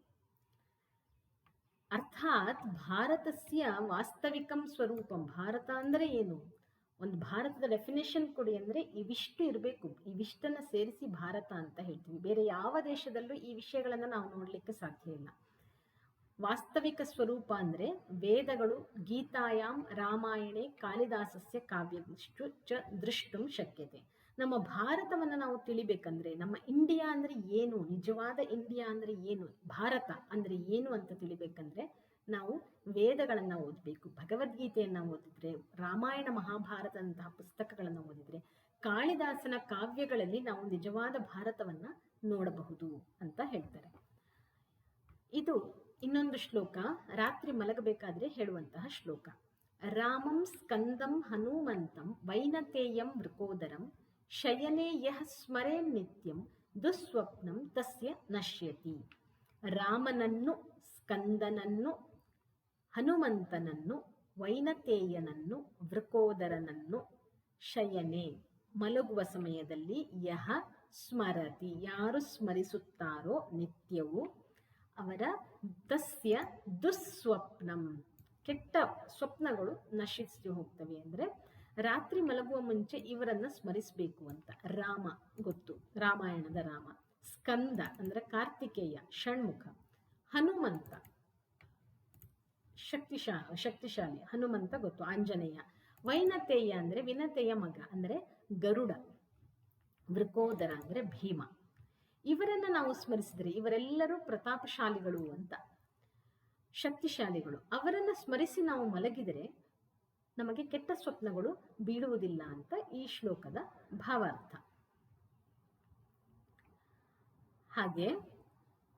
ಅರ್ಥಾತ್ ಭಾರತಸ್ಯ ವಾಸ್ತವಿಕಂ ಸ್ವರೂಪಂ. ಭಾರತ ಅಂದರೆ ಏನು? ಒಂದು ಭಾರತದ ಡೆಫಿನೇಷನ್ ಕೊಡಿ ಅಂದರೆ ಇವಿಷ್ಟು ಇರಬೇಕು, ಇವಿಷ್ಟನ್ನು ಸೇರಿಸಿ ಭಾರತ ಅಂತ ಹೇಳ್ತೀವಿ. ಬೇರೆ ಯಾವ ದೇಶದಲ್ಲೂ ಈ ವಿಷಯಗಳನ್ನು ನಾವು ನೋಡಲಿಕ್ಕೆ ಸಾಧ್ಯ ಇಲ್ಲ. ವಾಸ್ತವಿಕ ಸ್ವರೂಪ ಅಂದರೆ ವೇದಗಳು, ಗೀತಾಯಾಂ ರಾಮಾಯಣೆ ಕಾಳಿದಾಸಸ್ಯ ಕಾವ್ಯಷ್ಟು ಚ ದೃಷ್ಟುಂ ಶಕ್ಯತೆ. ನಮ್ಮ ಭಾರತವನ್ನು ನಾವು ತಿಳಿಬೇಕಂದ್ರೆ, ನಮ್ಮ ಇಂಡಿಯಾ ಅಂದರೆ ಏನು, ನಿಜವಾದ ಇಂಡಿಯಾ ಅಂದರೆ ಏನು, ಭಾರತ ಅಂದರೆ ಏನು ಅಂತ ತಿಳಿಬೇಕಂದ್ರೆ ನಾವು ವೇದಗಳನ್ನು ಓದಬೇಕು, ಭಗವದ್ಗೀತೆಯನ್ನು ಓದಿದ್ರೆ, ರಾಮಾಯಣ ಮಹಾಭಾರತದಂತಹ ಪುಸ್ತಕಗಳನ್ನು ಓದಿದ್ರೆ, ಕಾಳಿದಾಸನ ಕಾವ್ಯಗಳಲ್ಲಿ ನಾವು ನಿಜವಾದ ಭಾರತವನ್ನು ನೋಡಬಹುದು ಅಂತ ಹೇಳ್ತಾರೆ. ಇದು ಇನ್ನೊಂದು ಶ್ಲೋಕ, ರಾತ್ರಿ ಮಲಗಬೇಕಾದ್ರೆ ಹೇಳುವಂತಹ ಶ್ಲೋಕ. ರಾಮಂ ಸ್ಕಂದಂ ಹನುಮಂತಂ ವೈನತೇಯಂ ವೃಕೋದರಂ ಶಯನೇ ಯಃ ಸ್ಮರೇನ್ ನಿತ್ಯಂ ದುಸ್ವಪ್ನಂ ತಸ್ಯ ನಶ್ಯತಿ. ರಾಮನನ್ನು, ಸ್ಕಂದನನ್ನು, ಹನುಮಂತನನ್ನು, ವೈನತೇಯನನ್ನು, ವೃಕೋದರನನ್ನು, ಶಯನೆ ಮಲಗುವ ಸಮಯದಲ್ಲಿ, ಯಹ ಸ್ಮರತಿ ಯಾರು ಸ್ಮರಿಸುತ್ತಾರೋ ನಿತ್ಯವೂ, ಅವರ ತಸ್ಯ ದುಸ್ವಪ್ನಂ ಕೆಟ್ಟ ಸ್ವಪ್ನಗಳು ನಶಿಸಿ ಹೋಗ್ತವೆ. ಅಂದರೆ ರಾತ್ರಿ ಮಲಗುವ ಮುಂಚೆ ಇವರನ್ನ ಸ್ಮರಿಸಬೇಕು ಅಂತ. ರಾಮ ಗೊತ್ತು, ರಾಮಾಯಣದ ರಾಮ. ಸ್ಕಂದ ಅಂದರೆ ಕಾರ್ತಿಕೇಯ, ಷಣ್ಮುಖ. ಹನುಮಂತ ಶಕ್ತಿಶಾಲಿ, ಹನುಮಂತ ಗೊತ್ತು, ಆಂಜನೇಯ. ವೈನತೇಯ ಅಂದರೆ ವಿನತೆಯ ಮಗ ಅಂದರೆ ಗರುಡ. ವೃಕೋದರ ಅಂದರೆ ಭೀಮ. ಇವರನ್ನ ನಾವು ಸ್ಮರಿಸಿದರೆ ಇವರೆಲ್ಲರೂ ಪ್ರತಾಪಶಾಲಿಗಳು ಅಂತ, ಶಕ್ತಿಶಾಲಿಗಳು. ಅವರನ್ನ ಸ್ಮರಿಸಿ ನಾವು ಮಲಗಿದರೆ ನಮಗೆ ಕೆಟ್ಟ ಸ್ವಪ್ನಗಳು ಬೀಳುವುದಿಲ್ಲ ಅಂತ ಈ ಶ್ಲೋಕದ ಭಾವಾರ್ಥ. ಹಾಗೆ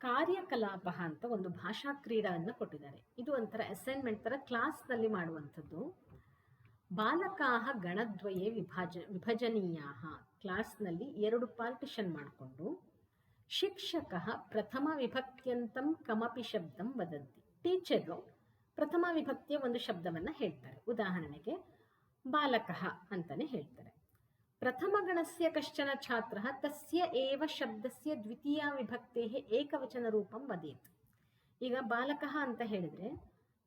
ಕಾರ್ಯಕಲಾಪ ಅಂತ ಒಂದು ಭಾಷಾ ಕ್ರೀಡಾವನ್ನು ಕೊಟ್ಟಿದ್ದಾರೆ. ಇದು ಒಂಥರ ಅಸೈನ್ಮೆಂಟ್ ತರ ಕ್ಲಾಸ್ನಲ್ಲಿ ಮಾಡುವಂಥದ್ದು. ಬಾಲಕಾಹ ಗಣದ್ವಯೇ ವಿಭಜನೀಯಾಹ. ಕ್ಲಾಸ್ನಲ್ಲಿ 2 ಪಾರ್ಟಿಷನ್ ಮಾಡಿಕೊಂಡು ಶಿಕ್ಷಕ ಪ್ರಥಮ ವಿಭಕ್ತ್ಯಂತಂ ಕಮಪಿ ಶಬ್ದಂ ವದಂತಿ. ಟೀಚರು ಪ್ರಥಮ ವಿಭಕ್ತಿಯ ಒಂದು ಶಬ್ದವನ್ನ ಹೇಳ್ತಾರೆ. ಉದಾಹರಣೆಗೆ ಬಾಲಕಃ ಅಂತಾನೆ ಹೇಳ್ತಾರೆ. ಪ್ರಥಮ ಗಣಸ್ಯ ಕಶ್ಚನ ಛಾತ್ರ ತಸ್ಯ ಏವ ಶಬ್ದಸ್ಯ ದ್ವಿತೀಯ ವಿಭಕ್ತೆ ಏಕವಚನ ರೂಪಂ ವದೇತ್. ಈಗ ಬಾಲಕಃ ಅಂತ ಹೇಳಿದ್ರೆ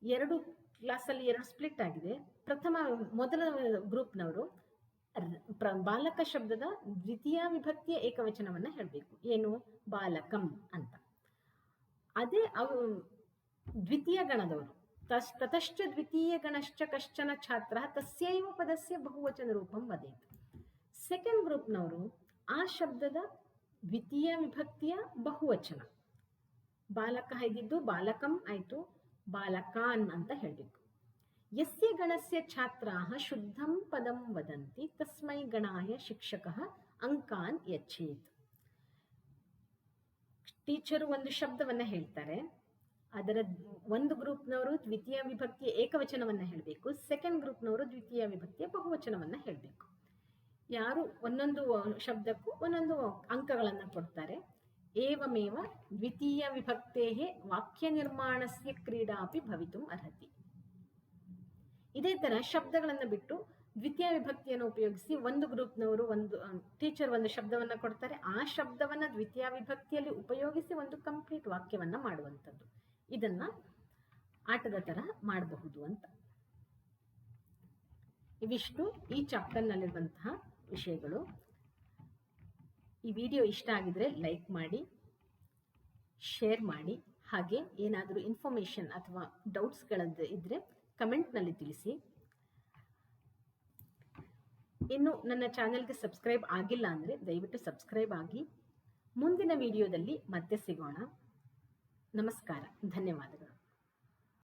2 ಕ್ಲಾಸಲ್ಲಿ 2 ಸ್ಪ್ಲಿಟ್ ಆಗಿದೆ. ಮೊದಲ ಗ್ರೂಪ್ನವರು ಬಾಲಕ ಶಬ್ದದ ದ್ವಿತೀಯ ವಿಭಕ್ತಿಯ ಏಕವಚನವನ್ನ ಹೇಳಬೇಕು. ಏನು? ಬಾಲಕಂ ಅಂತ. ಅದೇ ದ್ವಿತೀಯ ಗಣದವರು ತತಶ್ಚ ದ್ವಿತೀಯ ಗಣಶ್ಚ ಕಶ್ಚನ ಛಾತ್ರ ತಸ್ಯೈವ ಪದಸ್ಯ ಬಹುವಚನ ರೂಪಂ ವದೇತ್. ಸೆಕೆಂಡ್ ಗ್ರೂಪ್ನವರು ಆ ಶಬ್ದದ ದ್ವಿತೀಯ ವಿಭಕ್ತಿಯ ಬಹುವಚನ. ಬಾಲಕ ಇದ್ದಿದ್ದು ಬಾಲಕಂ ಆಯ್ತು, ಬಾಲಕಾನ್ ಅಂತ ಹೇಳಬೇಕು. ಯಸ್ಯ ಗಣಸ್ಯ ಛಾತ್ರಾಹ ಶುದ್ಧಂ ಪದಂ ವದಂತಿ ತಸ್ಮೈ ಗಣಾಯ ಶಿಕ್ಷಕಃ ಅಂಕಾನ್ ಯಚ್ಚೇತ್. ಟೀಚರು ಒಂದು ಶಬ್ದವನ್ನ ಹೇಳ್ತಾರೆ, ಅದರ ಒಂದು ಗ್ರೂಪ್ನವರು ದ್ವಿತೀಯ ವಿಭಕ್ತಿಯ ಏಕವಚನವನ್ನ ಹೇಳಬೇಕು, ಸೆಕೆಂಡ್ ಗ್ರೂಪ್ನವರು ದ್ವಿತೀಯ ವಿಭಕ್ತಿಯ ಬಹುವಚನವನ್ನ ಹೇಳಬೇಕು. ಯಾರು ಒಂದೊಂದು ಶಬ್ದಕ್ಕೂ ಒಂದೊಂದು ಅಂಕಗಳನ್ನ ಕೊಡ್ತಾರೆ. ಏವಮೇವ ದ್ವಿತೀಯ ವಿಭಕ್ತೆ ವಾಕ್ಯ ನಿರ್ಮಾಣಸ್ಯ ಕ್ರೀಡಾಪಿ ಭವಿತುಂ ಅರ್ಹತಿ. ಇದೇ ತರ ಶಬ್ದಗಳನ್ನು ಬಿಟ್ಟು ದ್ವಿತೀಯ ವಿಭಕ್ತಿಯನ್ನು ಉಪಯೋಗಿಸಿ ಒಂದು ಗ್ರೂಪ್ನವರು ಟೀಚರ್ ಒಂದು ಶಬ್ದವನ್ನ ಕೊಡ್ತಾರೆ, ಆ ಶಬ್ದವನ್ನ ದ್ವಿತೀಯ ವಿಭಕ್ತಿಯಲ್ಲಿ ಉಪಯೋಗಿಸಿ ಒಂದು ಕಂಪ್ಲೀಟ್ ವಾಕ್ಯವನ್ನ ಮಾಡುವಂಥದ್ದು. ಇದನ್ನ ಆಟದ ತರ ಮಾಡಬಹುದು ಅಂತ. ಇವಿಷ್ಟು ಈ ಚಾಪ್ಟರ್ನಲ್ಲಿರುವಂತಹ ವಿಷಯಗಳು. ಈ ವಿಡಿಯೋ ಇಷ್ಟ ಆಗಿದ್ರೆ ಲೈಕ್ ಮಾಡಿ, ಶೇರ್ ಮಾಡಿ. ಹಾಗೆ ಏನಾದರೂ ಇನ್ಫಾರ್ಮೇಶನ್ ಅಥವಾ ಡೌಟ್ಸ್ಗಳದ್ದು ಇದ್ರೆ ಕಮೆಂಟ್ನಲ್ಲಿ ತಿಳಿಸಿ. ಇನ್ನು ನನ್ನ ಚಾನೆಲ್ಗೆ ಸಬ್ಸ್ಕ್ರೈಬ್ ಆಗಿಲ್ಲ ಅಂದರೆ ದಯವಿಟ್ಟು ಸಬ್ಸ್ಕ್ರೈಬ್ ಆಗಿ. ಮುಂದಿನ ವಿಡಿಯೋದಲ್ಲಿ ಮತ್ತೆ ಸಿಗೋಣ. ನಮಸ್ಕಾರ, ಧನ್ಯವಾದಗಳು.